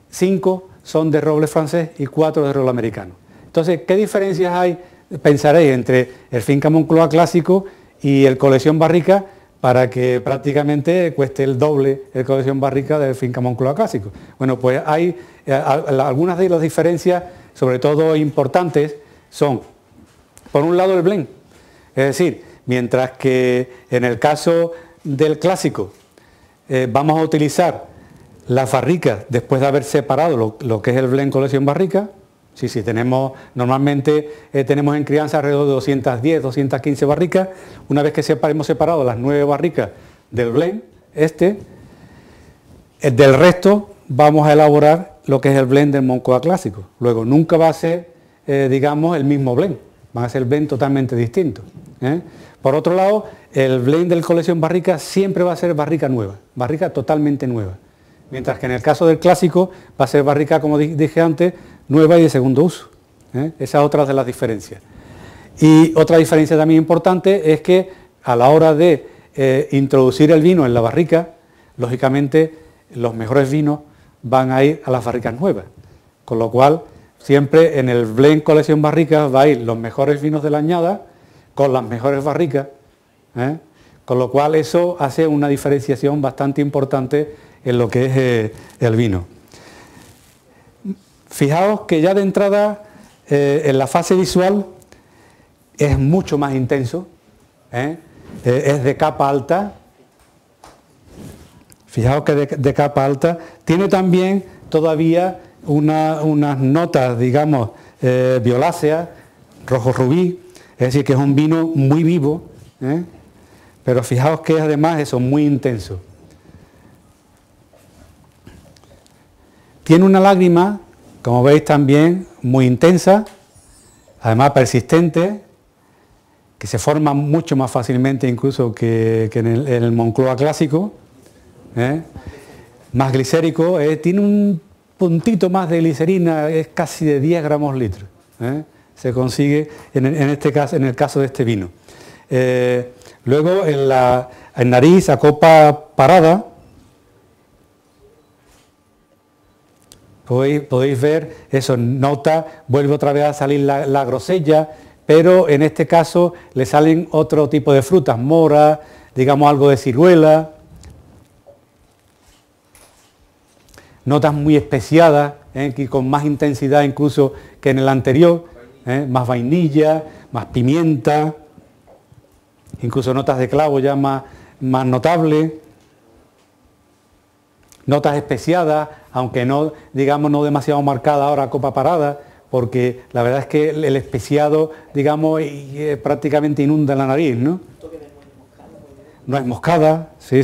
5 son de roble francés y 4 de roble americano. Entonces, ¿qué diferencias hay, pensaréis, entre el Finca Moncloa clásico y el Colección Barrica para que prácticamente cueste el doble el Colección Barrica del Finca Moncloa clásico? Bueno, pues hay algunas de las diferencias, sobre todo importantes, son, por un lado, el blend. Es decir, mientras que en el caso del clásico vamos a utilizar las barricas después de haber separado lo que es el blend Colección Barrica. Sí, normalmente tenemos en crianza alrededor de 210, 215 barricas. Una vez que hemos separado las 9 barricas del blend, del resto vamos a elaborar lo que es el blend del Moncloa clásico. Luego nunca va a ser, digamos, el mismo blend. van a ser blend totalmente distintos. Por otro lado, el blend del colección barrica siempre va a ser barrica nueva, barrica totalmente nueva. Mientras que en el caso del clásico va a ser barrica, como dije antes, nueva y de segundo uso. Esa es otra de las diferencias. Y otra diferencia también importante es que a la hora de introducir el vino en la barrica, lógicamente los mejores vinos van a ir a las barricas nuevas. Con lo cual, siempre en el blend colección barricas va a ir los mejores vinos de la añada con las mejores barricas, con lo cual eso hace una diferenciación bastante importante en lo que es el vino. Fijaos que ya de entrada en la fase visual es mucho más intenso, es de capa alta. Fijaos que de capa alta tiene también todavía unas notas, digamos, violáceas, rojo rubí, es decir, que es un vino muy vivo, pero fijaos que además eso, muy intenso. Tiene una lágrima, como veis también, muy intensa, además persistente, que se forma mucho más fácilmente incluso que en el Moncloa clásico, más glicérico, tiene un puntito más de glicerina, es casi de 10 gramos litro, se consigue en el caso de este vino. Luego en nariz a copa parada, podéis ver eso, nota, vuelve otra vez a salir la grosella, pero en este caso le salen otro tipo de frutas, mora, digamos algo de ciruela, notas muy especiadas, que con más intensidad incluso que en el anterior, más vainilla, más pimienta, incluso notas de clavo ya más notables, notas especiadas, aunque no, digamos, no demasiado marcada ahora a copa parada, porque la verdad es que el especiado, digamos, prácticamente inunda la nariz, ¿no? No es moscada, sí.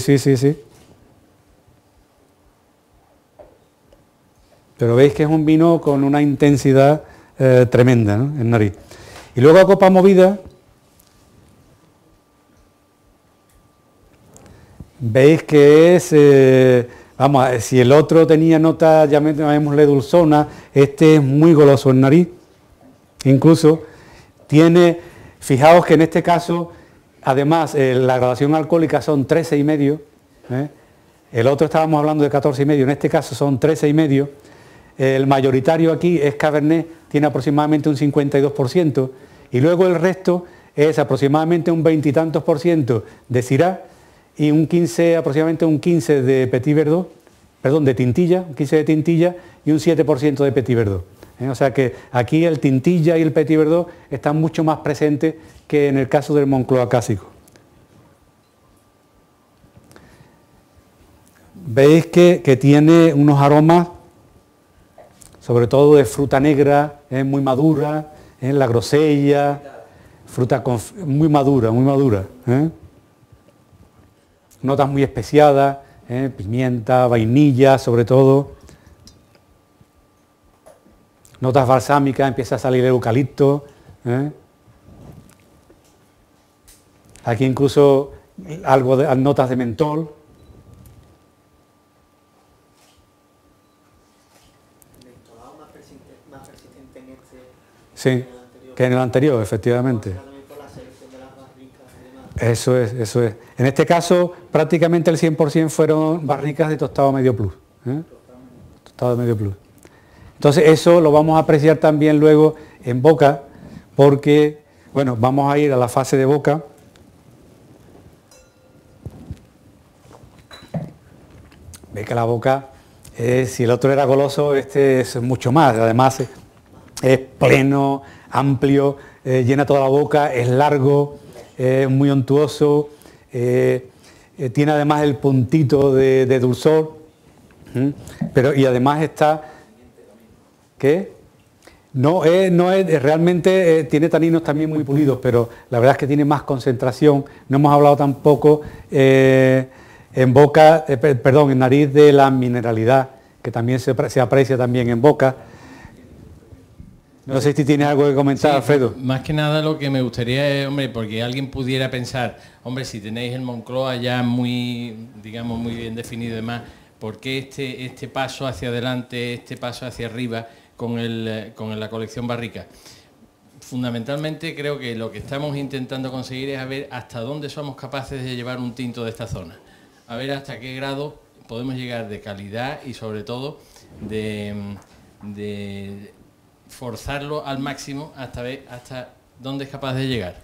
Pero veis que es un vino con una intensidad tremenda, ¿no?, en nariz. Y luego a copa movida, veis que es, vamos, si el otro tenía nota, llamémosle dulzona, este es muy goloso en nariz. Incluso tiene, fijaos que en este caso, además, la graduación alcohólica son 13,5, el otro estábamos hablando de 14,5, en este caso son 13,5. El mayoritario aquí es Cabernet, tiene aproximadamente un 52%, y luego el resto es aproximadamente un 20 y tantos % de Syrah y aproximadamente un 15 de Petit Verdot, perdón, de Tintilla, un 15 de Tintilla y un 7% de Petit Verdot. O sea que aquí el Tintilla y el Petit Verdot están mucho más presentes que en el caso del Moncloa clásico. Veis que tiene unos aromas, sobre todo de fruta negra, muy madura, la grosella, fruta muy madura, notas muy especiadas, pimienta, vainilla, sobre todo, notas balsámicas, empieza a salir el eucalipto, aquí incluso algo de notas de mentol. Sí, que en el anterior, efectivamente. Eso es. En este caso, prácticamente el 100% fueron barricas de tostado medio plus. Tostado medio plus. Entonces eso lo vamos a apreciar también luego en boca, porque, bueno, vamos a ir a la fase de boca. Ve que la boca, si el otro era goloso, este es mucho más. Además, es pleno, amplio, llena toda la boca, es largo, es muy untuoso, tiene además el puntito de dulzor, y además está, ¿qué? No es realmente tiene taninos también muy pulidos, pero la verdad es que tiene más concentración. No hemos hablado tampoco en boca, en nariz de la mineralidad, que también se aprecia también en boca. No sé si tienes algo que comentar, Sí, Alfredo. más que nada lo que me gustaría es, hombre, porque alguien pudiera pensar, hombre, si tenéis el Moncloa ya muy, digamos, muy bien definido y demás, ¿por qué este paso hacia adelante, este paso hacia arriba con la colección Barrica? Fundamentalmente creo que lo que estamos intentando conseguir es a ver hasta dónde somos capaces de llevar un tinto de esta zona, a ver hasta qué grado podemos llegar de calidad y sobre todo de forzarlo al máximo hasta ver hasta dónde es capaz de llegar.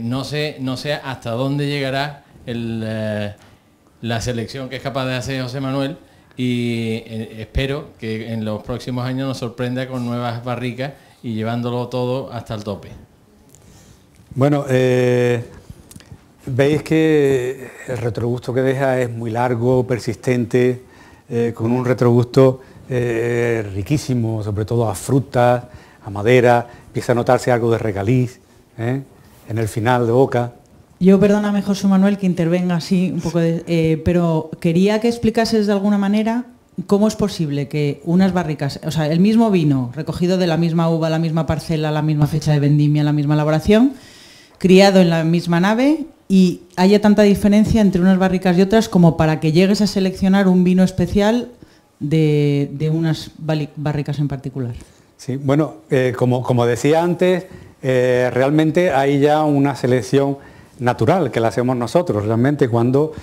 No sé hasta dónde llegará la selección que es capaz de hacer José Manuel y espero que en los próximos años nos sorprenda con nuevas barricas y llevándolo todo hasta el tope. Bueno, veis que el retrogusto que deja es muy largo, persistente, con un retrogusto riquísimo, sobre todo a frutas, a madera, empieza a notarse algo de regaliz en el final de boca. Yo, perdóname, José Manuel, que intervenga así un poco, pero quería que explicases de alguna manera cómo es posible que unas barricas, o sea, el mismo vino, recogido de la misma uva, la misma parcela, la misma fecha de vendimia, la misma elaboración, criado en la misma nave, y haya tanta diferencia entre unas barricas y otras como para que llegues a seleccionar un vino especial de unas barricas en particular. Sí, bueno, como decía antes, realmente hay ya una selección natural que la hacemos nosotros, realmente cuando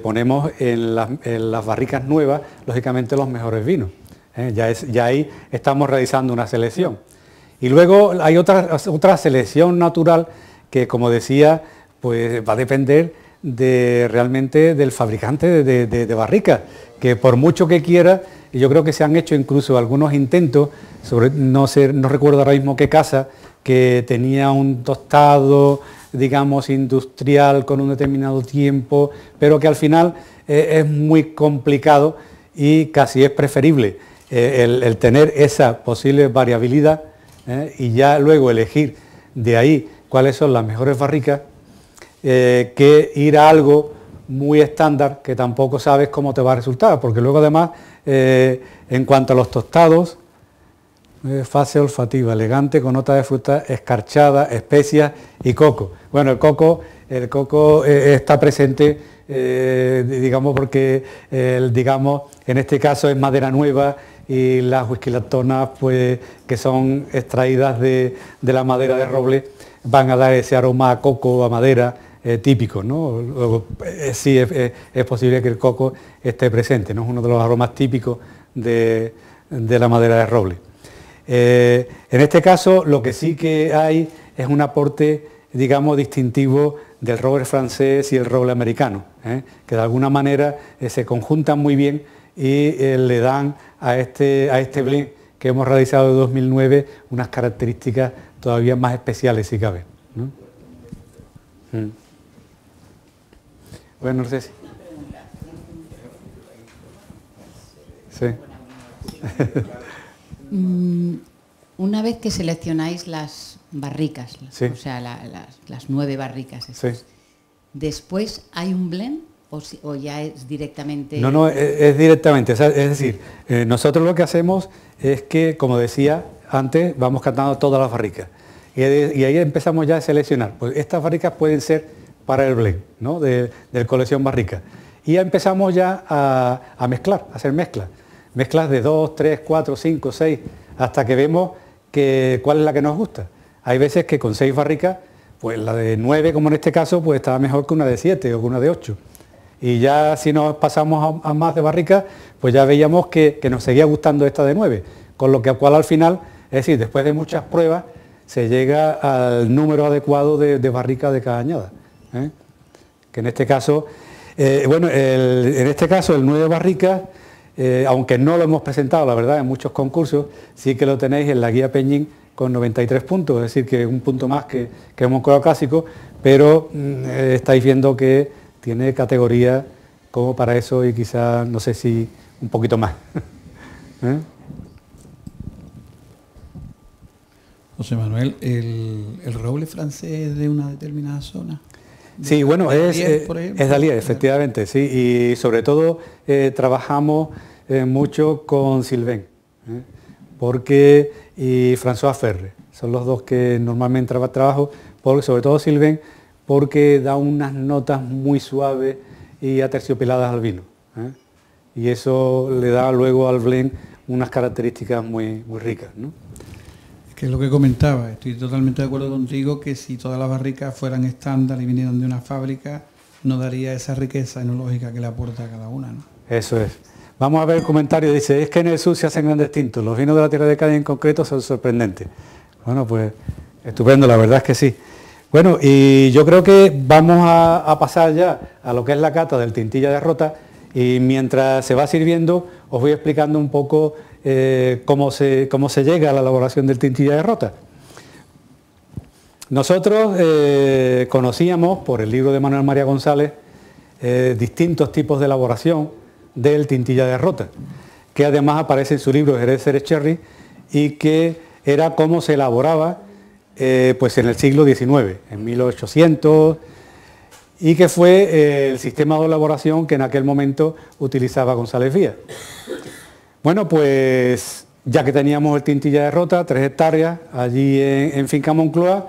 ponemos en las barricas nuevas, lógicamente los mejores vinos. Ya ahí estamos realizando una selección. Y luego hay otra selección natural que, como decía, pues va a depender realmente del fabricante de barricas, que por mucho que quiera, y yo creo que se han hecho incluso algunos intentos, no recuerdo ahora mismo qué casa, que tenía un tostado, digamos, industrial con un determinado tiempo, pero que al final es muy complicado y casi es preferible el tener esa posible variabilidad y ya luego elegir de ahí cuáles son las mejores barricas, que ir a algo muy estándar que tampoco sabes cómo te va a resultar, porque luego además, en cuanto a los tostados, fase olfativa, elegante, con nota de fruta escarchada, especias y coco. Bueno, el coco está presente, digamos, porque en este caso es madera nueva y las whisky lactonas, pues, que son extraídas de la madera de roble, van a dar ese aroma a coco, a madera, típico, ¿no? Luego, sí, es posible que el coco esté presente, ¿no? Es uno de los aromas típicos de la madera de roble. En este caso, lo que sí que hay es un aporte, digamos, distintivo del roble francés y el roble americano, que de alguna manera se conjuntan muy bien y le dan a este blend que hemos realizado en 2009 unas características todavía más especiales, si cabe, ¿no? Bueno, no sé si... Sí. Una vez que seleccionáis las barricas, sí, o sea, las 9 barricas, sí, ¿después hay un blend o ya es directamente...? No, es directamente, es decir, nosotros lo que hacemos es que, como decía antes, vamos cantando todas las barricas y ahí empezamos ya a seleccionar, pues estas barricas pueden ser para el blend, ¿no? del colección barrica, y ya empezamos ya a mezclar, a hacer mezclas de 2, 3, 4, 5, 6, hasta que vemos cuál es la que nos gusta. Hay veces que con 6 barricas, pues la de 9, como en este caso, pues estaba mejor que una de 7 o que una de 8. Y ya si nos pasamos a más de barricas, pues ya veíamos que nos seguía gustando esta de 9, con lo cual al final, es decir, después de muchas pruebas, se llega al número adecuado de barricas de cada añada. Que en este caso, en este caso el 9 barricas, aunque no lo hemos presentado, la verdad, en muchos concursos, sí que lo tenéis en la guía Peñín con 93 puntos, es decir, que un punto más que un Moncloa clásico, pero estáis viendo que tiene categoría como para eso y quizás, no sé si un poquito más. José Manuel, ¿el roble francés de una determinada zona? Sí, bueno, es de Alier, efectivamente, sí, y sobre todo trabajamos mucho con Sylvain, y François Ferre. Son los dos que normalmente trabajo, sobre todo Sylvain, porque da unas notas muy suaves y aterciopeladas al vino, ¿eh? Y eso le da luego al blend unas características muy ricas, ¿no? Que es lo que comentaba, estoy totalmente de acuerdo contigo que si todas las barricas fueran estándar y vinieran de una fábrica, no daría esa riqueza enológica que le aporta a cada una, ¿no? Eso es. Vamos a ver el comentario, dice, es que en el sur se hacen grandes tintos, los vinos de la Tierra de Cádiz en concreto son sorprendentes. Bueno, pues estupendo, la verdad es que sí. Bueno, y yo creo que vamos a pasar ya a lo que es la cata del Tintilla de Rota, y mientras se va sirviendo os voy explicando un poco cómo se llega a la elaboración del Tintilla de Rota. Nosotros conocíamos por el libro de Manuel María González distintos tipos de elaboración del Tintilla de Rota, que además aparece en su libro Jerez Xérez Cherry, y que era cómo se elaboraba pues en el siglo XIX, en 1800, y que fue el sistema de elaboración que en aquel momento utilizaba González Vías. Bueno, pues ya que teníamos el Tintilla de Rota, 3 hectáreas, allí en Finca Moncloa,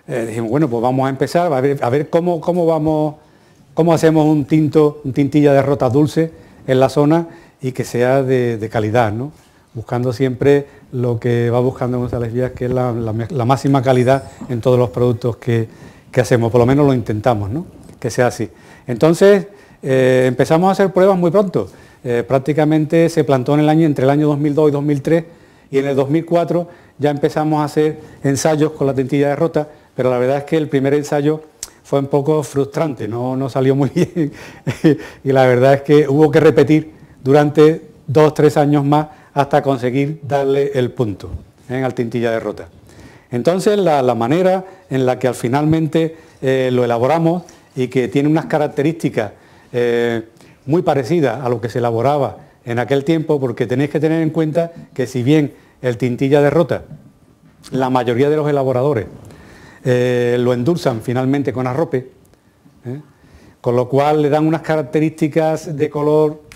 dijimos, bueno, pues vamos a empezar a ver cómo hacemos un Tintilla de Rota dulce en la zona y que sea de calidad, ¿no? Buscando siempre lo que va buscando González Vías, que es la máxima calidad en todos los productos que hacemos, por lo menos lo intentamos, ¿no? Que sea así. Entonces empezamos a hacer pruebas muy pronto, prácticamente se plantó entre el año 2002 y 2003, y en el 2004 ya empezamos a hacer ensayos con la Tintilla de Rota, pero la verdad es que el primer ensayo fue un poco frustrante, no salió muy bien y la verdad es que hubo que repetir durante 2 o 3 años más hasta conseguir darle el punto al Tintilla de Rota. Entonces la manera en la que finalmente lo elaboramos y que tiene unas características muy parecidas a lo que se elaboraba en aquel tiempo, porque tenéis que tener en cuenta que si bien el Tintilla de Rota, la mayoría de los elaboradores lo endulzan finalmente con arrope, con lo cual le dan unas características de color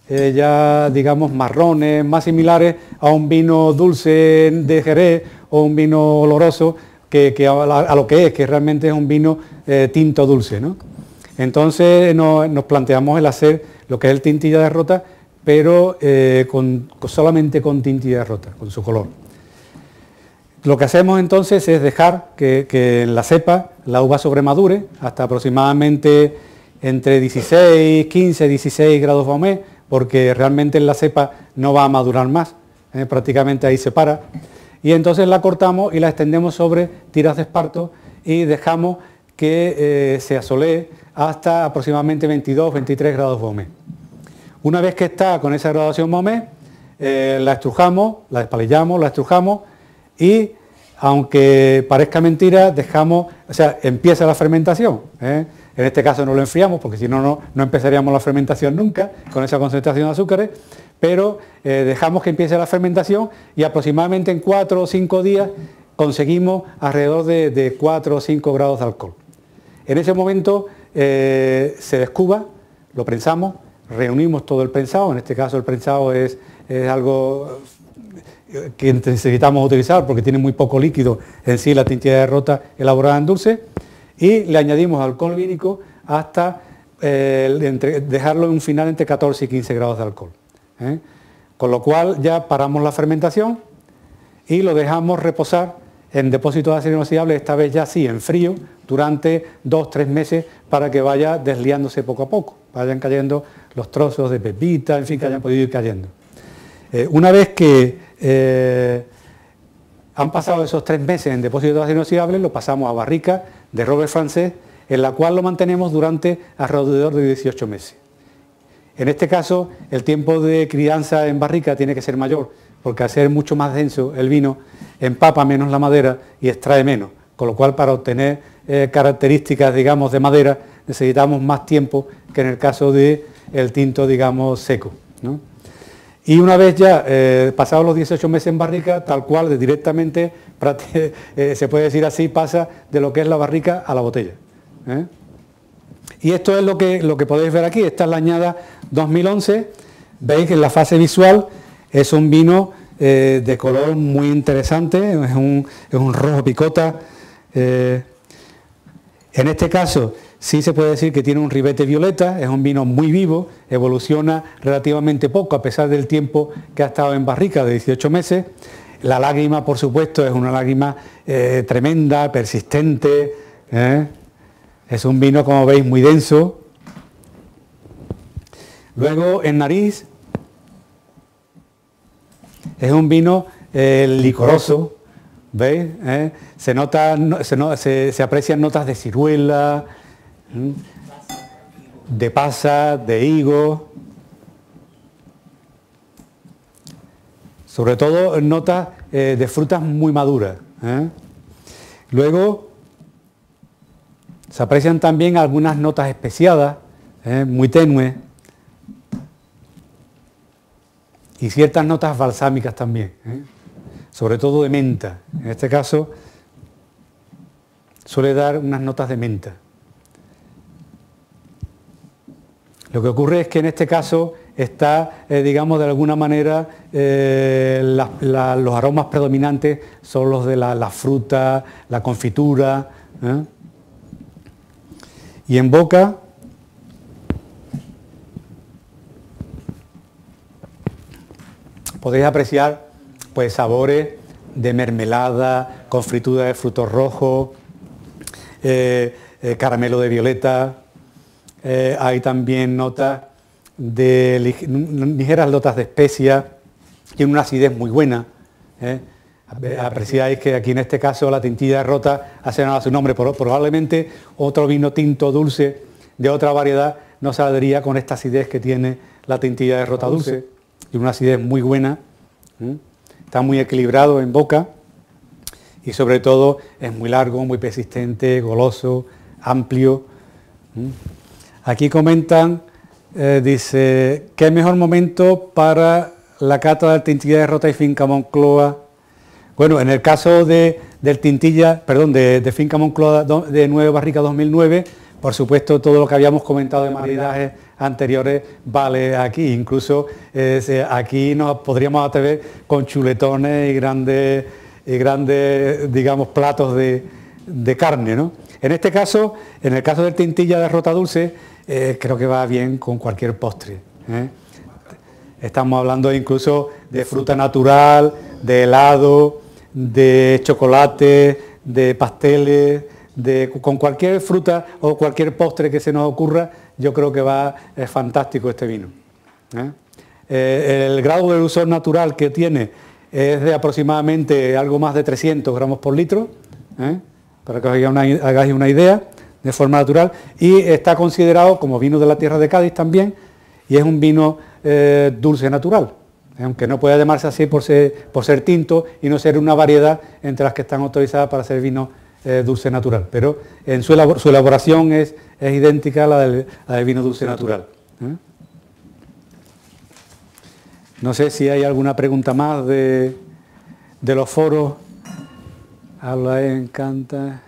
ya digamos marrones, más similares a un vino dulce de Jerez o un vino oloroso que a lo que realmente es un vino tinto dulce, ¿no? Entonces nos planteamos el hacer lo que es el Tintilla de Rota, pero solamente con Tintilla de Rota, con su color. Lo que hacemos entonces es dejar que en la cepa la uva sobremadure hasta aproximadamente entre 15, 16 grados Baumé, porque realmente en la cepa no va a madurar más, prácticamente ahí se para, y entonces la cortamos y la extendemos sobre tiras de esparto y dejamos que se asolee hasta aproximadamente 22, 23 grados Baumé. Una vez que está con esa graduación Baumé, la estrujamos, la despalillamos, la estrujamos y, aunque parezca mentira, empieza la fermentación. En este caso no lo enfriamos, porque si no empezaríamos la fermentación nunca, con esa concentración de azúcares, pero dejamos que empiece la fermentación y aproximadamente en 4 o 5 días conseguimos alrededor de 4 o 5 grados de alcohol. En ese momento se descuba, lo prensamos, reunimos todo el prensado, en este caso el prensado es algo que necesitamos utilizar porque tiene muy poco líquido en sí la Tintilla de Rota elaborada en dulce, y le añadimos alcohol vínico hasta dejarlo en un final entre 14 y 15 grados de alcohol. Con lo cual ya paramos la fermentación y lo dejamos reposar en depósitos de acero inoxidable, esta vez ya sí en frío, durante 2 o 3 meses, para que vaya desliándose poco a poco, vayan cayendo los trozos de pepita, en fin, que hayan podido ir cayendo. Una vez que han pasado esos 3 meses en depósito de acero inoxidable, lo pasamos a barrica de roble francés, en la cual lo mantenemos durante alrededor de 18 meses. En este caso, el tiempo de crianza en barrica tiene que ser mayor, porque al ser mucho más denso el vino, empapa menos la madera y extrae menos, con lo cual para obtener características, digamos, de madera, necesitamos más tiempo que en el caso del tinto, digamos, seco, ¿no? Y una vez ya pasados los 18 meses en barrica, tal cual, directamente, se puede decir así, pasa de lo que es la barrica a la botella. Y esto es lo que podéis ver aquí. Esta es la añada 2011. Veis que en la fase visual es un vino de color muy interesante, es un rojo picota. En este caso sí se puede decir que tiene un ribete violeta, es un vino muy vivo, evoluciona relativamente poco a pesar del tiempo que ha estado en barrica de 18 meses. La lágrima, por supuesto, es una lágrima tremenda, persistente. Es un vino, como veis, muy denso. Luego, en nariz, es un vino licoroso, ¿veis? Se aprecian notas de ciruela, de pasa, de higo. Sobre todo notas de frutas muy maduras. Luego se aprecian también algunas notas especiadas, muy tenues, y ciertas notas balsámicas también, sobre todo de menta. En este caso suele dar unas notas de menta. Lo que ocurre es que en este caso está, digamos, de alguna manera, los aromas predominantes son los de la fruta, la confitura. Y en boca podéis apreciar pues sabores de mermelada, confitura de frutos rojos, caramelo de violeta. Hay también notas de ligeras notas de especia, tiene una acidez muy buena. Apreciáis que aquí en este caso la Tintilla de Rota hace nada a su nombre, probablemente otro vino tinto dulce de otra variedad no saldría con esta acidez que tiene la Tintilla de Rota dulce, y una acidez muy buena. Está muy equilibrado en boca y sobre todo es muy largo, muy persistente, goloso, amplio. Aquí comentan, dice, ¿qué mejor momento para la cata del Tintilla de Rota y Finca Moncloa? Bueno, en el caso de Finca Moncloa de Nueva Barrica 2009, por supuesto todo lo que habíamos comentado de maridajes anteriores vale aquí. Incluso aquí nos podríamos atrever con chuletones y grandes digamos, platos de carne, ¿no? En este caso, en el caso del Tintilla de Rota dulce, creo que va bien con cualquier postre. Estamos hablando incluso de fruta natural, de helado, de chocolate, de pasteles, con cualquier fruta o cualquier postre que se nos ocurra. Yo creo que va fantástico este vino. El grado de dulzor natural que tiene es de aproximadamente algo más de 300 gramos por litro, para que os hagáis una idea, de forma natural, y está considerado como vino de la tierra de Cádiz también, y es un vino dulce natural, aunque no puede llamarse así por ser tinto y no ser una variedad entre las que están autorizadas para ser vino dulce natural, pero en su elaboración es idéntica a la del vino dulce natural. No sé si hay alguna pregunta más de los foros. Habla, encanta.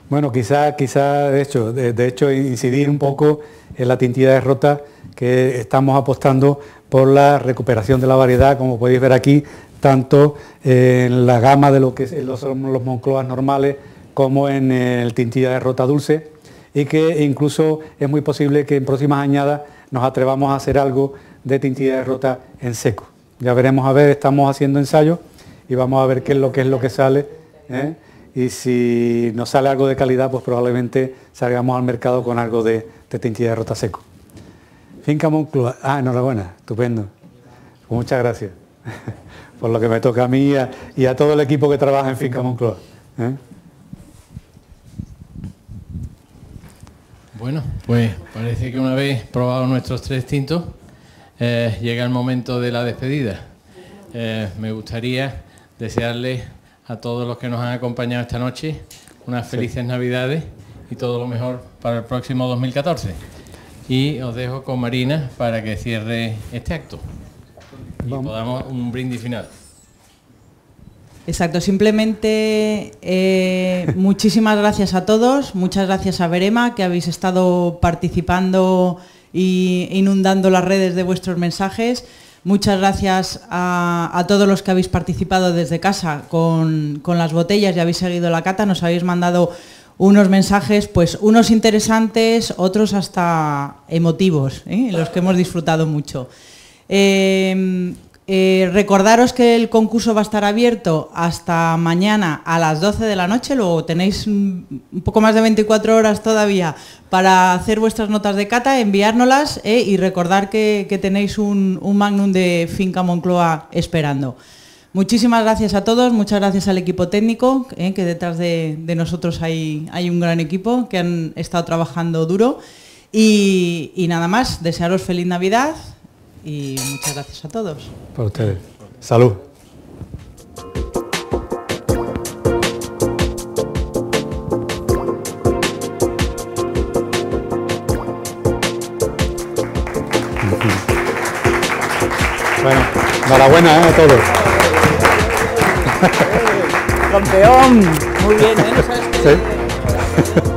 Bueno, quizá de hecho incidir un poco en la Tintilla de Rota, que estamos apostando por la recuperación de la variedad, como podéis ver aquí, tanto en la gama de lo que son los Moncloas normales como en el Tintilla de Rota dulce, y que incluso es muy posible que en próximas añadas nos atrevamos a hacer algo de Tintilla de Rota en seco. Ya veremos, a ver, estamos haciendo ensayos y vamos a ver qué es lo que sale, y si nos sale algo de calidad, pues probablemente salgamos al mercado con algo de Tintilla de Rota seco. Finca Moncloa, enhorabuena, estupendo. Pues muchas gracias por lo que me toca a mí y a todo el equipo que trabaja en Finca Moncloa. Bueno, pues parece que una vez probados nuestros 3 tintos, llega el momento de la despedida. Me gustaría desearles a todos los que nos han acompañado esta noche unas felices Navidades y todo lo mejor para el próximo 2014. Y os dejo con Marina para que cierre este acto y podamos un brindis final. Exacto, simplemente muchísimas gracias a todos, muchas gracias a Verema, que habéis estado participando y inundando las redes de vuestros mensajes. Muchas gracias a todos los que habéis participado desde casa con las botellas y habéis seguido la cata. Nos habéis mandado unos mensajes, pues unos interesantes, otros hasta emotivos, los que hemos disfrutado mucho. Recordaros que el concurso va a estar abierto hasta mañana a las 12 de la noche, luego tenéis un poco más de 24 horas todavía para hacer vuestras notas de cata, enviárnoslas y recordar que tenéis un Magnum de Finca Moncloa esperando. Muchísimas gracias a todos, muchas gracias al equipo técnico, que detrás de nosotros hay un gran equipo que han estado trabajando duro y nada más, desearos feliz Navidad. Y muchas gracias a todos. Para ustedes. Salud. Bueno, enhorabuena a todos. Campeón. Muy bien, ¿eh? ¿No sabes qué? Sí.